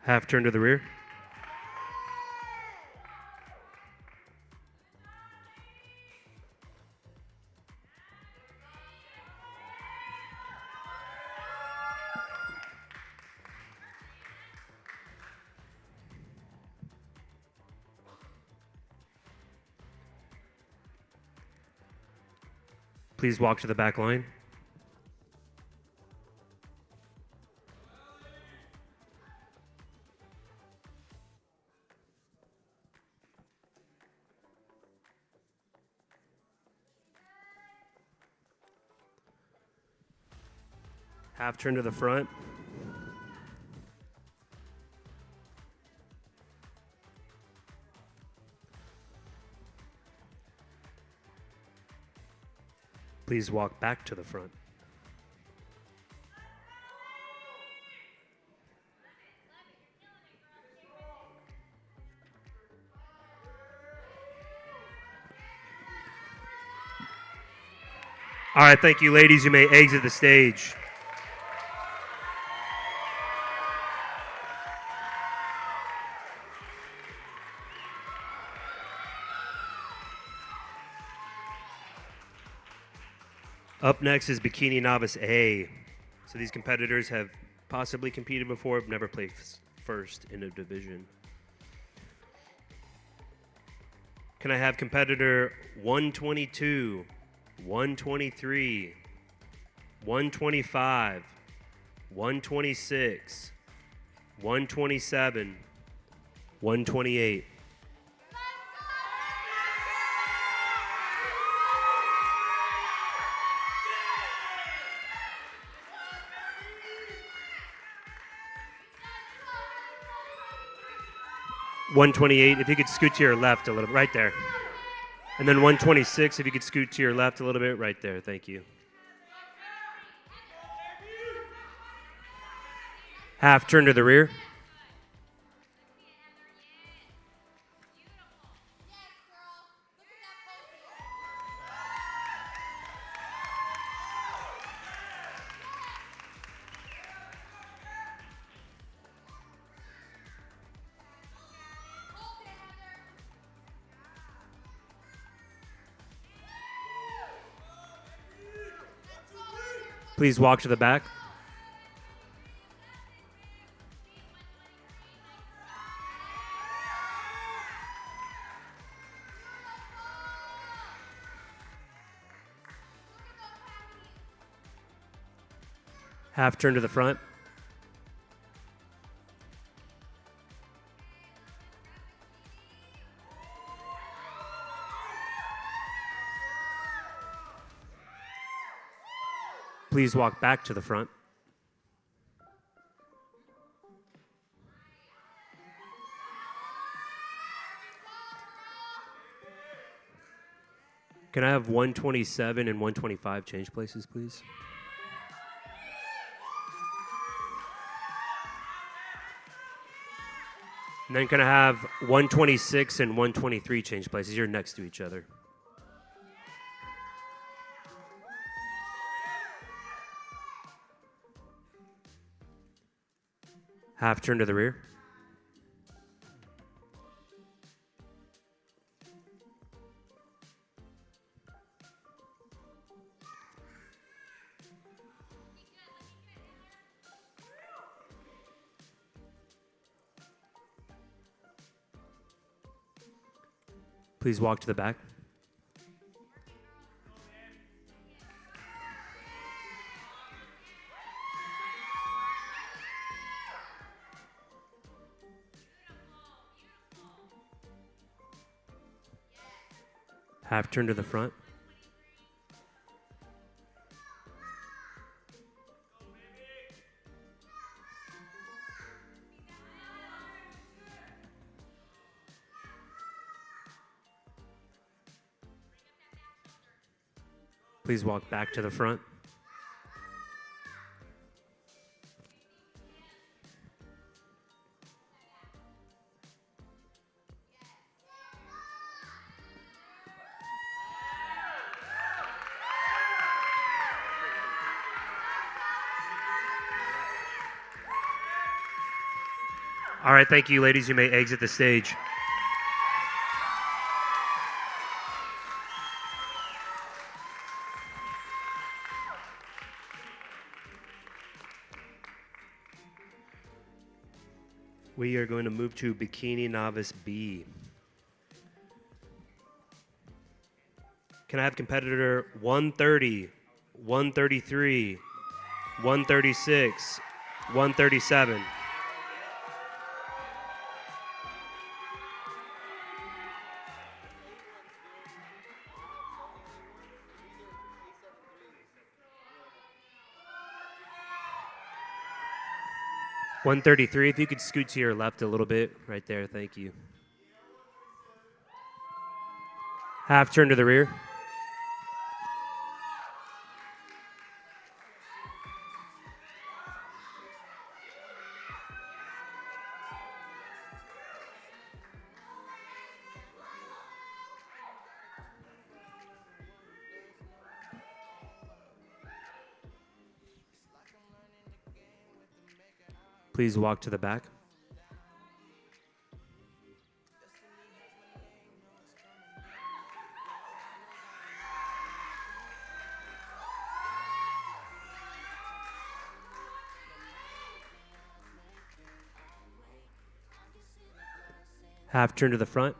Half turn to the rear. Please walk to the back line. Half turn to the front. Please walk back to the front. All right, thank you, ladies. You may exit the stage. Up next is Bikini Novice A. So these competitors have possibly competed before, but never played first in a division. Can I have competitor 122, 123, 125, 126, 127, 128. $128, if you could scoot to your left a little bit, right there. And then 126, if you could scoot to your left a little bit, right there. Thank you. Half turn to the rear. Please walk to the back. Half turn to the front. Please walk back to the front. Can I have 127 and 125 change places, please? And then can I have 126 and 123 change places? You're next to each other. Half turn to the rear. Please walk to the back. Half turn to the front. Please walk back to the front. All right, thank you, ladies. You may exit the stage. We are going to move to Bikini Novice B. Can I have competitor 130, 133, 136, 137? 133, if you could scoot to your left a little bit, right there, thank you. Half turn to the rear. Please walk to the back. Half turn to the front.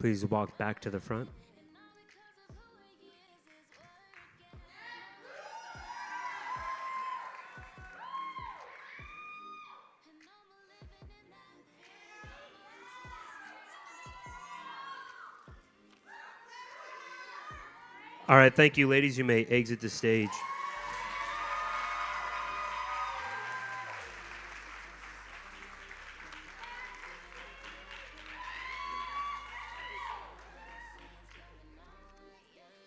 Please walk back to the front. All right, thank you, ladies. You may exit the stage.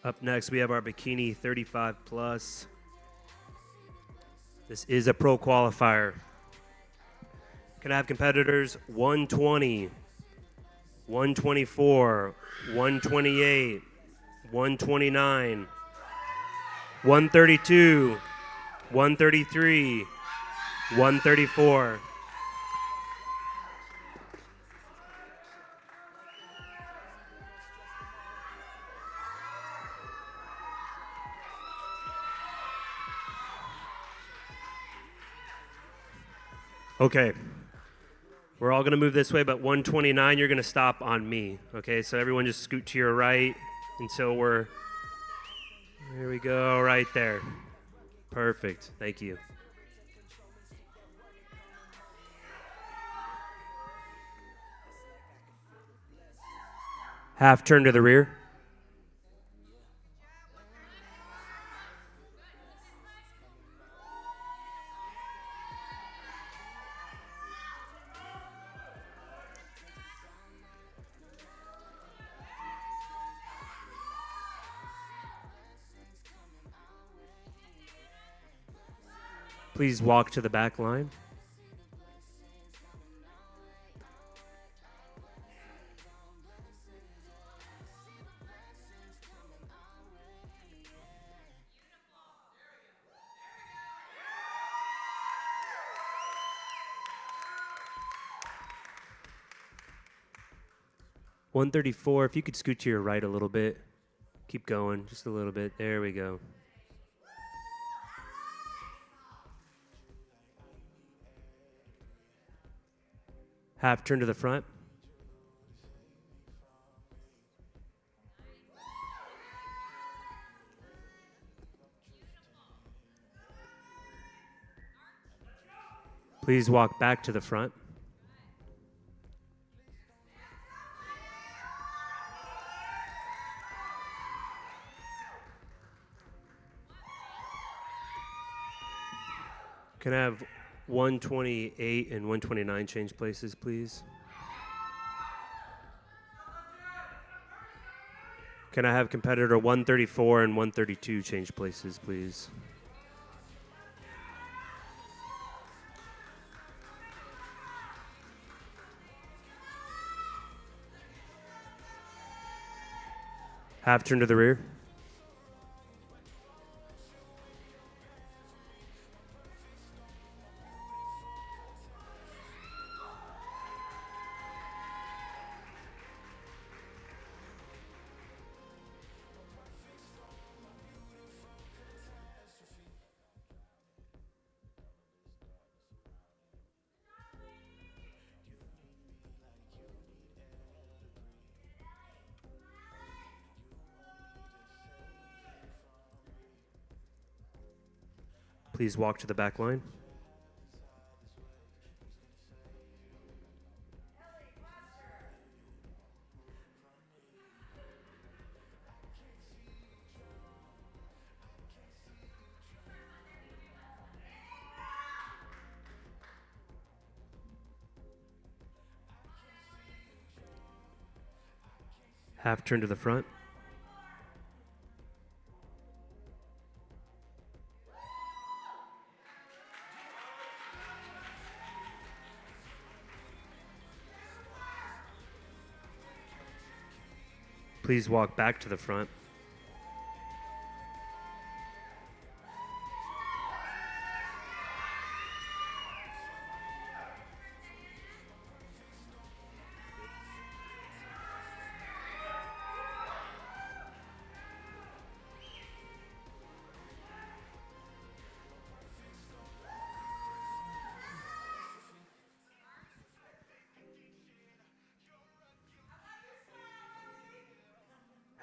Up next, we have our bikini 35 plus. This is a pro qualifier. Can I have competitors 120, 124, 128, 129, 132, 133, 134. Okay. We're all going to move this way, but 129, you're going to stop on me. Okay, so everyone just scoot to your right until we're, there we go, right there. Perfect, thank you. Half turn to the rear. Please walk to the back line. $134, if you could scoot to your right a little bit. Keep going, just a little bit. There we go. Half turn to the front. Please walk back to the front. Can I have 128 and 129 change places, please? Can I have competitor 134 and 132 change places, please? Half turn to the rear. Please walk to the back line. Half turn to the front. Please walk back to the front.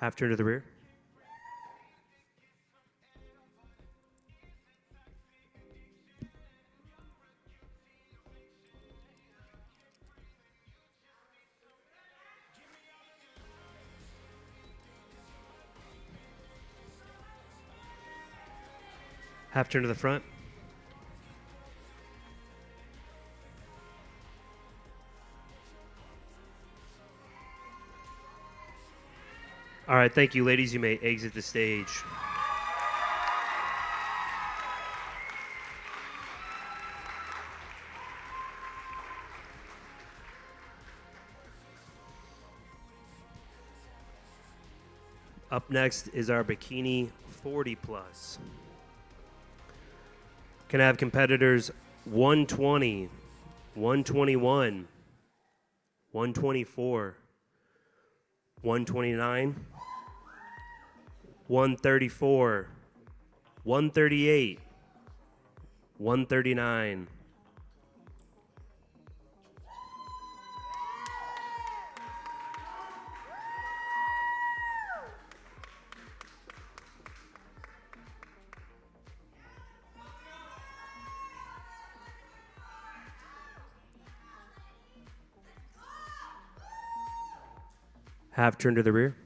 Half turn to the rear. Half turn to the front. All right, thank you, ladies. You may exit the stage. Up next is our bikini 40 plus. Can I have competitors 120, 121, 124, 129, 134, 138, 139. Half turn to the rear.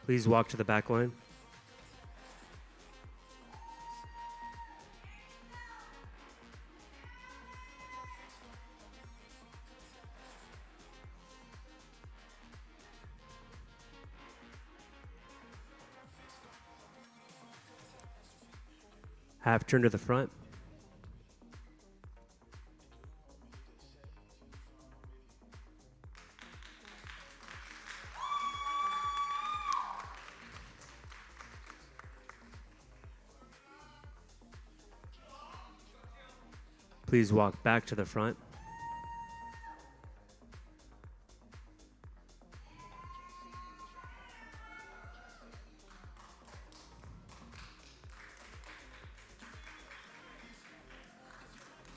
Please walk to the back line. Half turn to the front. Please walk back to the front.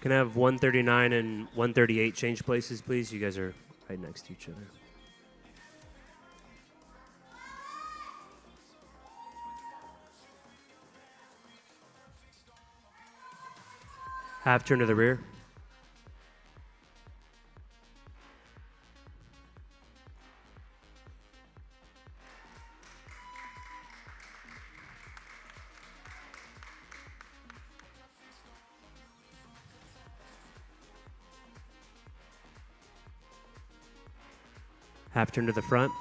Can I have 139 and 138 change places, please? You guys are right next to each other. Half turn to the rear. Half turn to the front.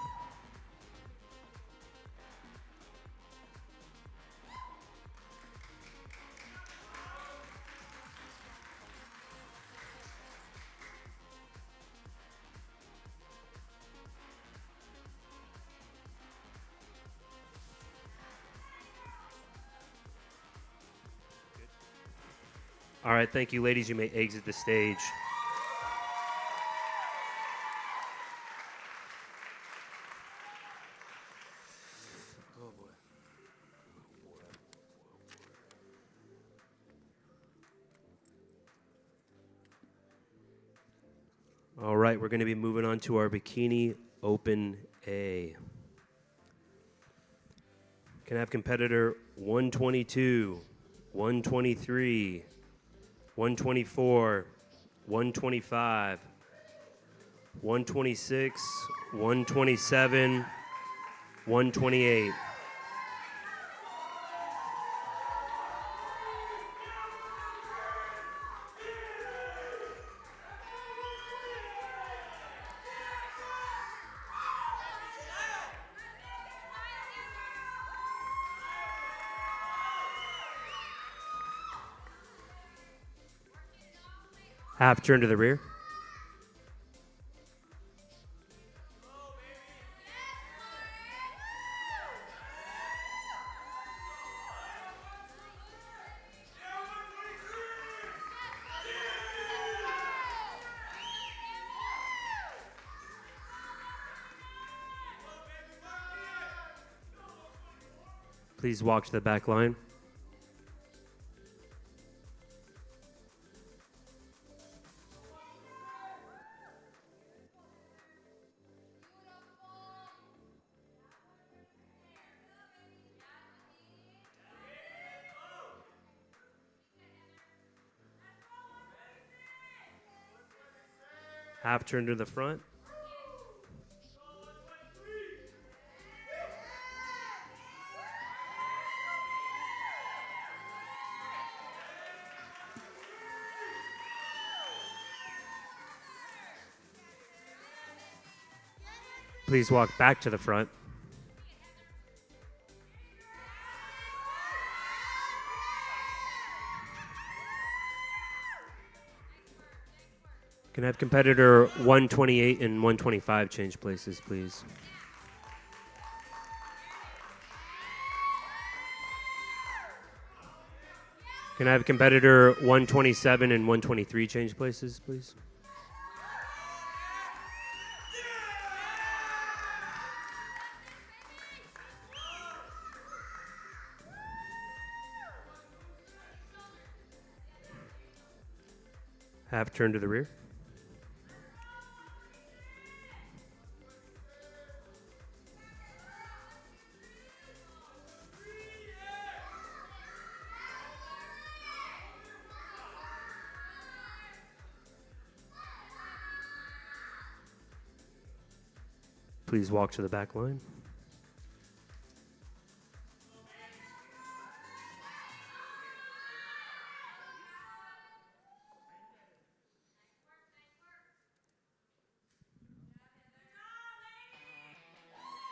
All right, thank you, ladies. You may exit the stage. Oh, boy. All right, we're going to be moving on to our Bikini Open A. Can I have competitor 122, 123, 124, 125, 126, 127, 128. Half turn to the rear. Please walk to the back line. Half turn to the front. Please walk back to the front. Can I have competitor 128 and 125 change places, please? Can I have competitor 127 and 123 change places, please? Half turn to the rear. Please walk to the back line.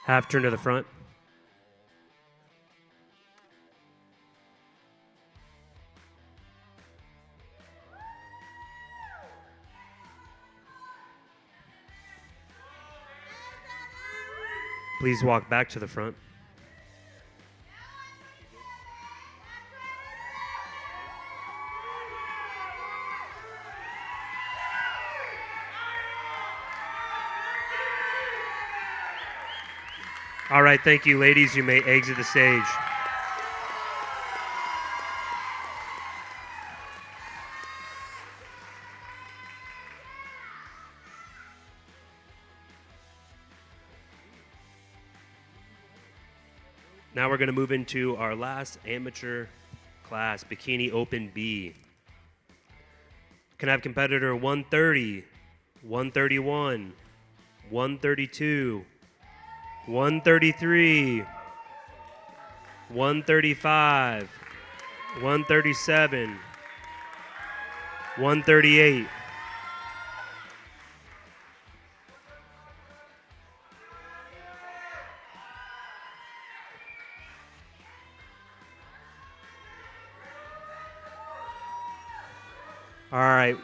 Half turn to the front. Please walk back to the front. All right, thank you, ladies. You may exit the stage. Now we're going to move into our last amateur class, Bikini Open B. Can I have competitor 130, 131, 132, 133, 135, 137, 138. All right,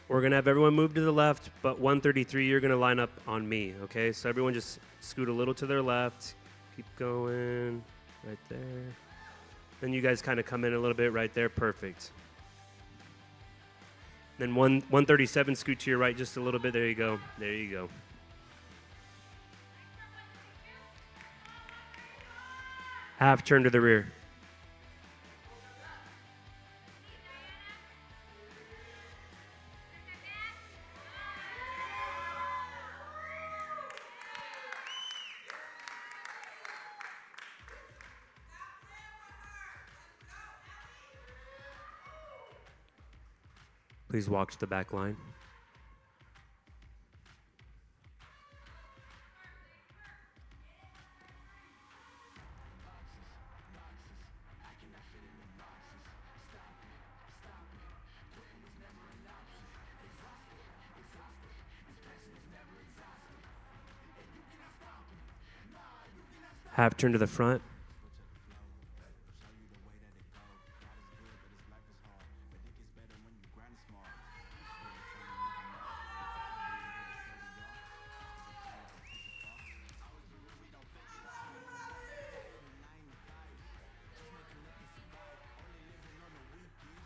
we're going to have everyone move to the left, but 133, you're going to line up on me, okay? So everyone just scoot a little to their left. Keep going right there. Then you guys kind of come in a little bit right there. Perfect. Then 137, scoot to your right just a little bit. There you go. There you go. Half turn to the rear. Please walk to the back line. Half turn to the front.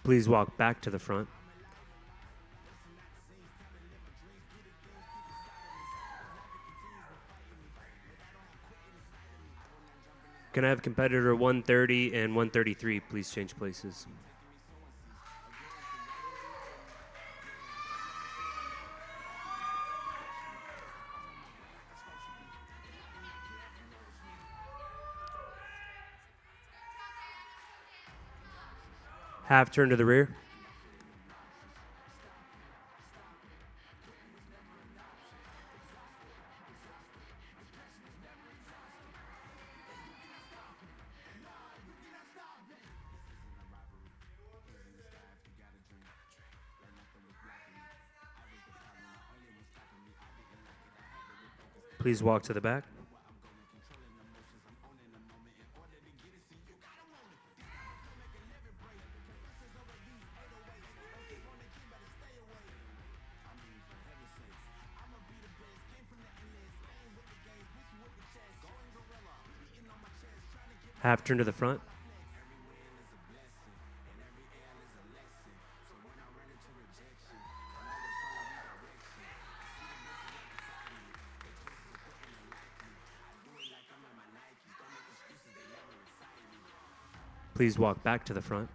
Please walk back to the front. Can I have competitor 130 and 133 please change places? Half turn to the rear. Please walk to the back. Half turn to the front. Please walk back to the front.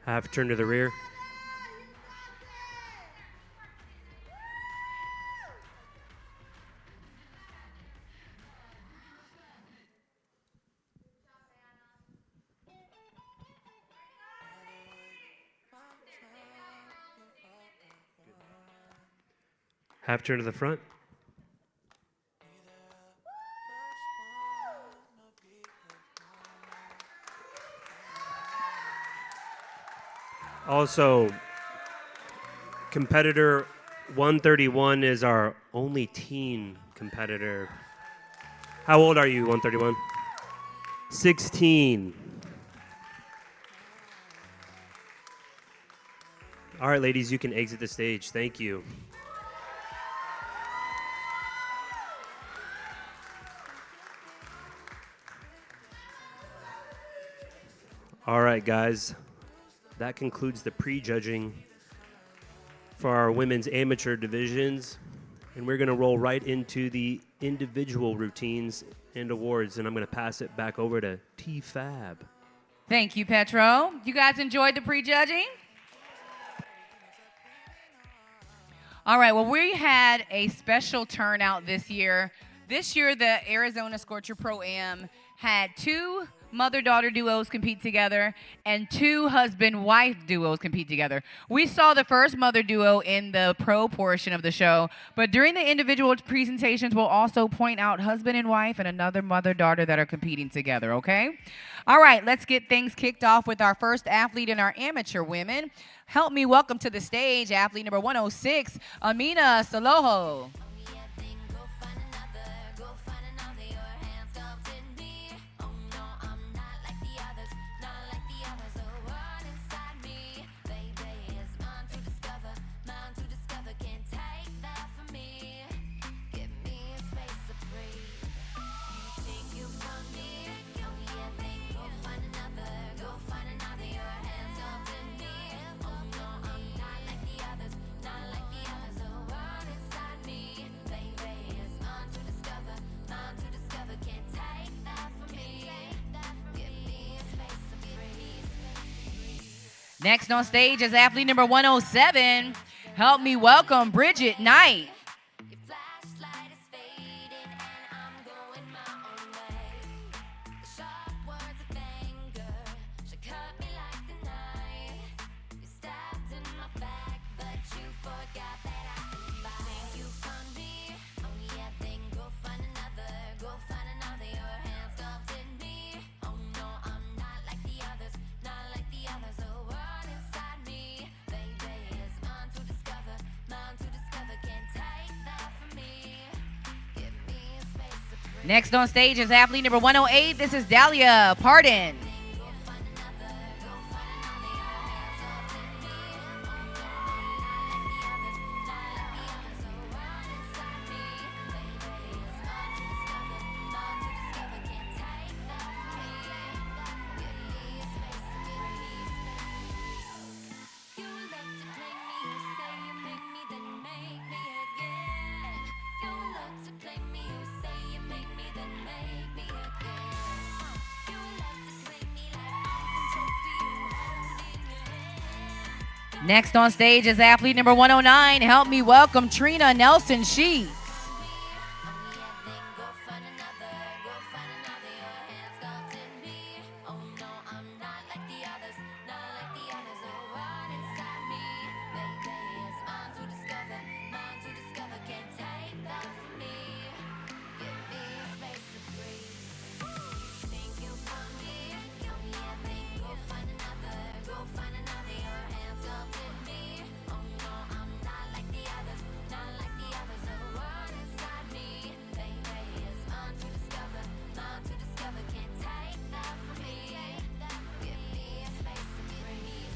Half turn to the rear. Half turn to the front. Also, competitor 131 is our only teen competitor. How old are you, 131? 16. All right, ladies, you can exit the stage. Thank you. All right, guys. That concludes the prejudging for our women's amateur divisions. And we're going to roll right into the individual routines and awards. And I'm going to pass it back over to T-Fab. Thank you, Petro. You guys enjoyed the prejudging? All right, well, we had a special turnout this year. This year, the Arizona Scorcher Pro-Am had 2 mother-daughter duos compete together and 2 husband-wife duos compete together. We saw the first mother duo in the pro portion of the show, but during the individual presentations, we'll also point out husband and wife and another mother-daughter that are competing together, okay? All right, let's get things kicked off with our first athlete in our amateur women. Help me welcome to the stage athlete number 106, Amina Saloho. Next on stage is athlete number 107. Help me welcome Bridget Knight. Your flashlight is fading and I'm going my own way. The sharp words of anger should cut me like the knife. You stabbed in my back, but you forgot that I can fight. Think you found me? Oh yeah, then go find another. Go find another. Your hands stopped in me. Oh no, I'm not like the others. Not like the others. The world inside me, baby, is mine to discover. Mine to discover. Can't take that from me. Give me a space to breathe. Next on stage is athlete number 108. This is Dahlia Pardon. Go find another. Go find another. Your hands stopped in me. Oh no, I'm not like the others. Not like the others. The world inside me, baby, is mine to discover. Mine to discover. Can't take that from me. Give me a space to breathe. You love to play me, you say you make me, then make me again. You love to play me, you say you make me, then make me again. You love to play me like I'm some trophy you hold in your hand. Next on stage is athlete number 109. Help me welcome Trina Nelson Sheets. Oh yeah, then go find another. Go find another. Your hands stopped in me. Oh no, I'm not like the others. Not like the others. The world inside me, baby, is mine to discover. Mine to discover. Can't take that from me. Give me a space to breathe. Think you found me? Oh yeah, then go find another. Go find another. Your hands stopped in me. Oh no, I'm not like the others. Not like the others. The world inside me, baby, is mine to discover. Mine to discover. Can't take that from me. Give me a space to breathe.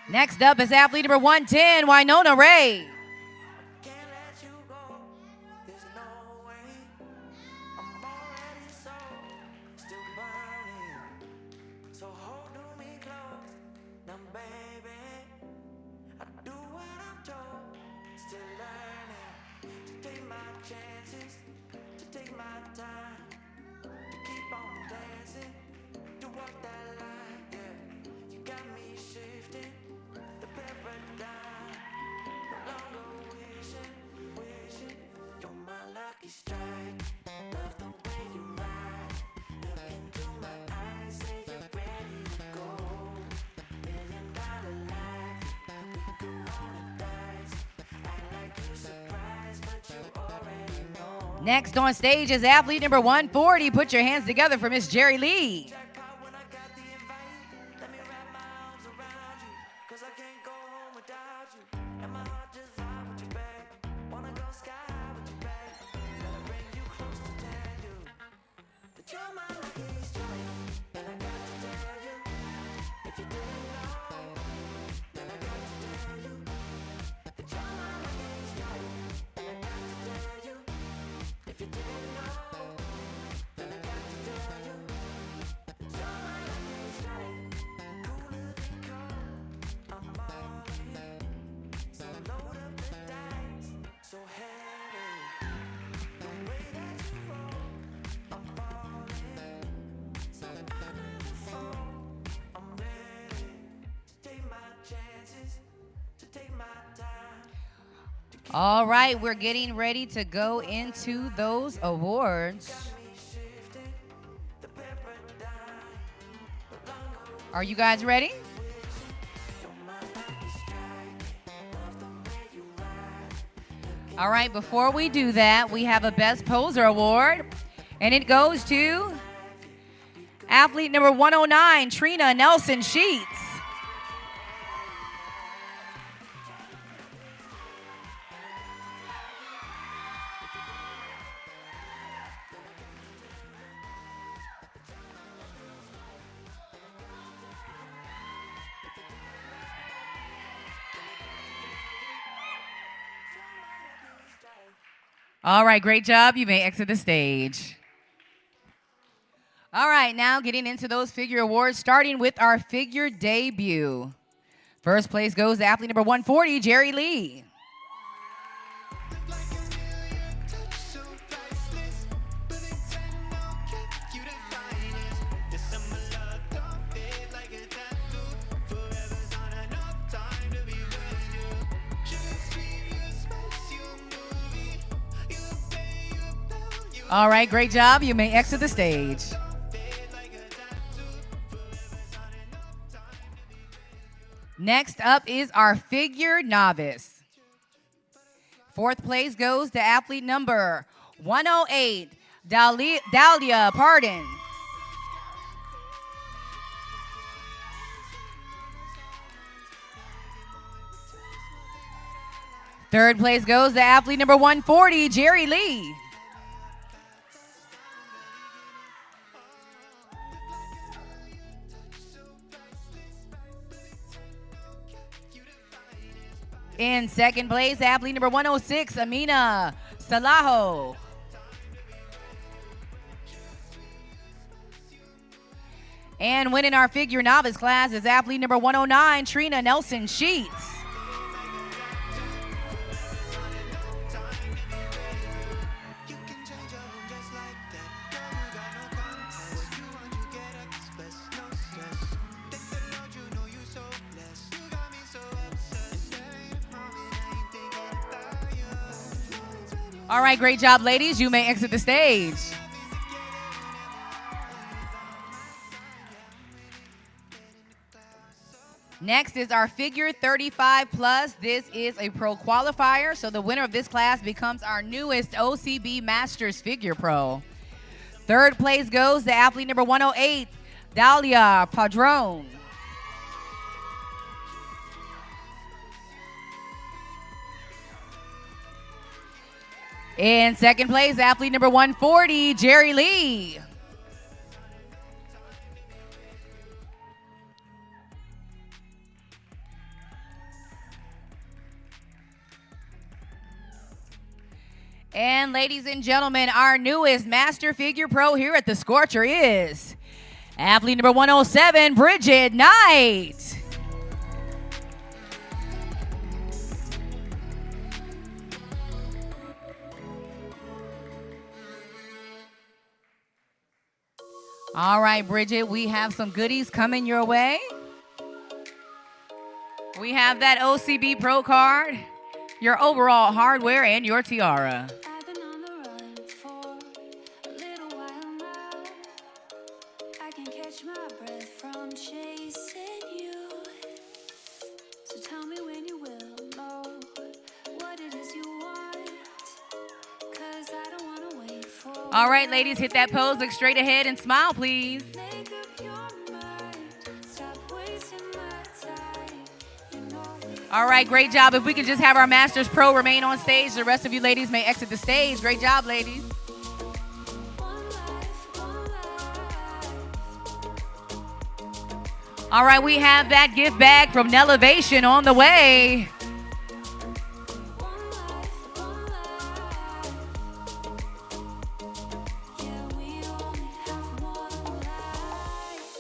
Next up is athlete number 110, Winona Ray. Can't let you go. There's no way. I'm already so still burning. So hold on me close. Now, baby, I do what I'm told. Still learning to take my chances, to take my time, to keep on dancing, to walk that line. Yeah, you got me shifting the paradigm. No longer wishing you're my lucky strike. Love the way you ride. Look into my eyes, say you're ready to go. $1 million life, we could roll the dice. Act like you surprised, but you already know. Next on stage is athlete number 140. Put your hands together for Miss Jerry Lee. Jackpot when I got the invite. Let me wrap my arms around you, 'cause I can't go home without you. And my heart just vibe with you, babe. Wanna go sky high with you, babe. Gotta bring you close to tell you that you're my lucky strike. And I got to tell you, if you didn't know, then I got to tell you that you're my lucky strike. And I got to tell you, if you didn't know, then I got to tell you that you're my lucky strike. Cooler than cold, I'm all in. So load up the dice, so heavy. The way that you roll, I'm falling. So I'm in the fall, I'm ready to take my chances, to take my time. All right, we're getting ready to go into those awards. Are you guys ready? All right, before we do that, we have a Best Poser Award, and it goes to athlete number 109, Trina Nelson Sheets. All right, great job. You may exit the stage. All right, now getting into those figure awards, starting with our figure debut. First place goes to athlete number 140, Jerry Lee. All right, great job. You may exit the stage. Next up is our figure novice. Fourth place goes to athlete number 108, Dahlia Pardon. Third place goes to athlete number 140, Jerry Lee. In second place, athlete number 106, Amina Salaho. And winning our figure novice class is athlete number 109, Trina Nelson Sheets. All right, great job, ladies. You may exit the stage. Next is our figure 35 plus. This is a pro qualifier, so the winner of this class becomes our newest OCB Masters Figure Pro. Third place goes to athlete number 108, Dahlia Padron. In second place, athlete number 140, Jerry Lee. And ladies and gentlemen, our newest Master Figure Pro here at the Scorcher is athlete number 107, Bridget Knight. All right, Bridget, we have some goodies coming your way. We have that OCB Pro card, your overall hardware, and your tiara. I've been on the run for a little while now. I can catch my breath from chasing you. So tell me when you will know what it is you want. 'Cause I don't wanna wait for. All right, ladies, hit that pose, look straight ahead, and smile, please. Make up your mind. Stop wasting my time. You know we All right, great job. If we could just have our Masters Pro remain on stage, the rest of you ladies may exit the stage. Great job, ladies. one life, one life. All right, we have that gift bag from Nelevation on the way. One life, one life. Yeah, we only have one life.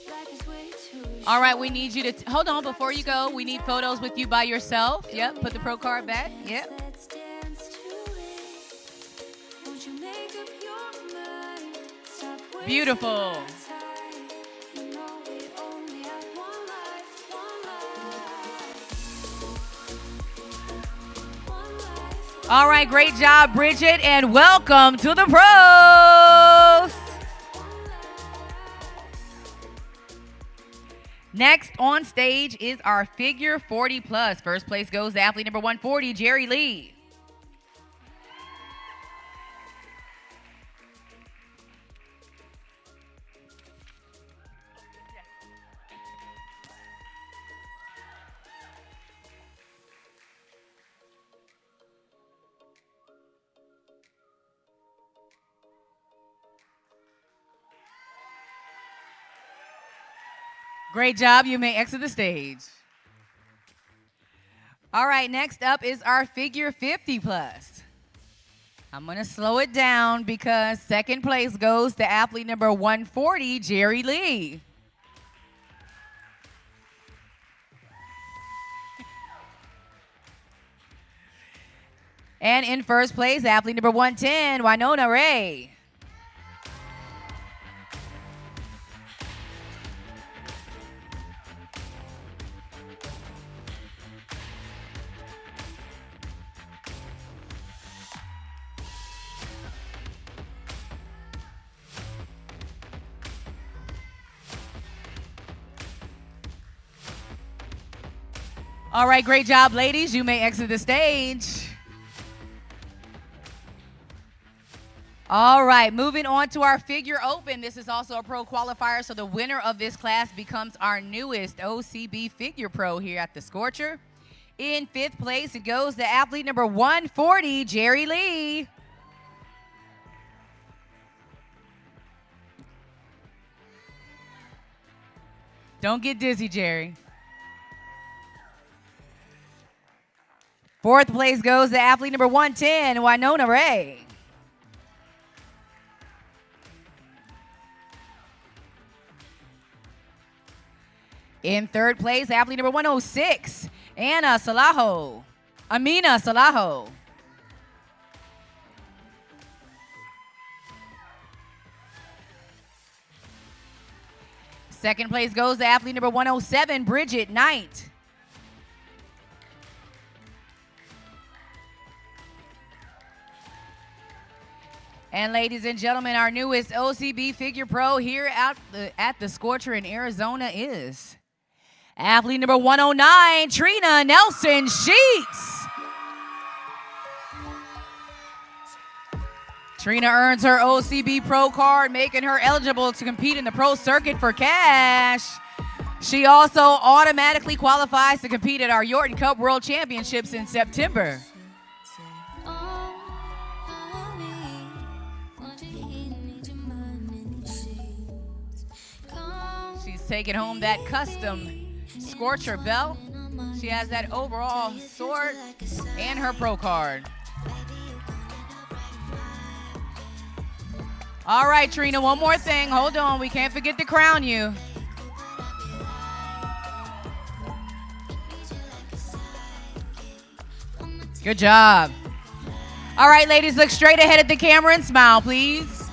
Life is way too short. All right, we need you to hold on before you go. We need photos with you by yourself. Yep, put the pro card back. Yep. Let's dance to it. Won't you make up your mind? Stop wasting Beautiful. my time. You know we only have one life, one life. One life. All right, great job, Bridget, and welcome to the pros. Next on stage is our figure 40 plus. First place goes to athlete number 140, Jerry Lee. Great job. You may exit the stage. All right, next up is our figure 50 plus. I'm going to slow it down because second place goes to athlete number 140, Jerry Lee. And in first place, athlete number 110, Winona Ray. All right, great job, ladies. You may exit the stage. All right, moving on to our figure open. This is also a pro qualifier, so the winner of this class becomes our newest OCB figure pro here at the Scorcher. In 5th place, it goes to athlete number 140, Jerry Lee. Don't get dizzy, Jerry. 4th place goes to athlete number 110, Winona Ray. In 3rd place, athlete number 106, Amina Salaho. 2nd place goes to athlete number 107, Bridget Knight. And ladies and gentlemen, our newest OCB figure pro here at the Scorcher in Arizona is athlete number 109, Trina Nelson Sheets. Trina earns her OCB Pro card, making her eligible to compete in the pro circuit for cash. She also automatically qualifies to compete at our Yorton Cup World Championships in September. She's taking home that custom Scorcher belt. She has that overall sword and her pro card. All right, Trina, one more thing. Hold on, we can't forget to crown you. Good job. All right, ladies, look straight ahead at the camera and smile, please.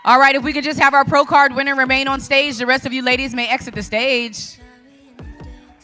All right, if we could just have our pro card winner remain on stage, the rest of you ladies may exit the stage.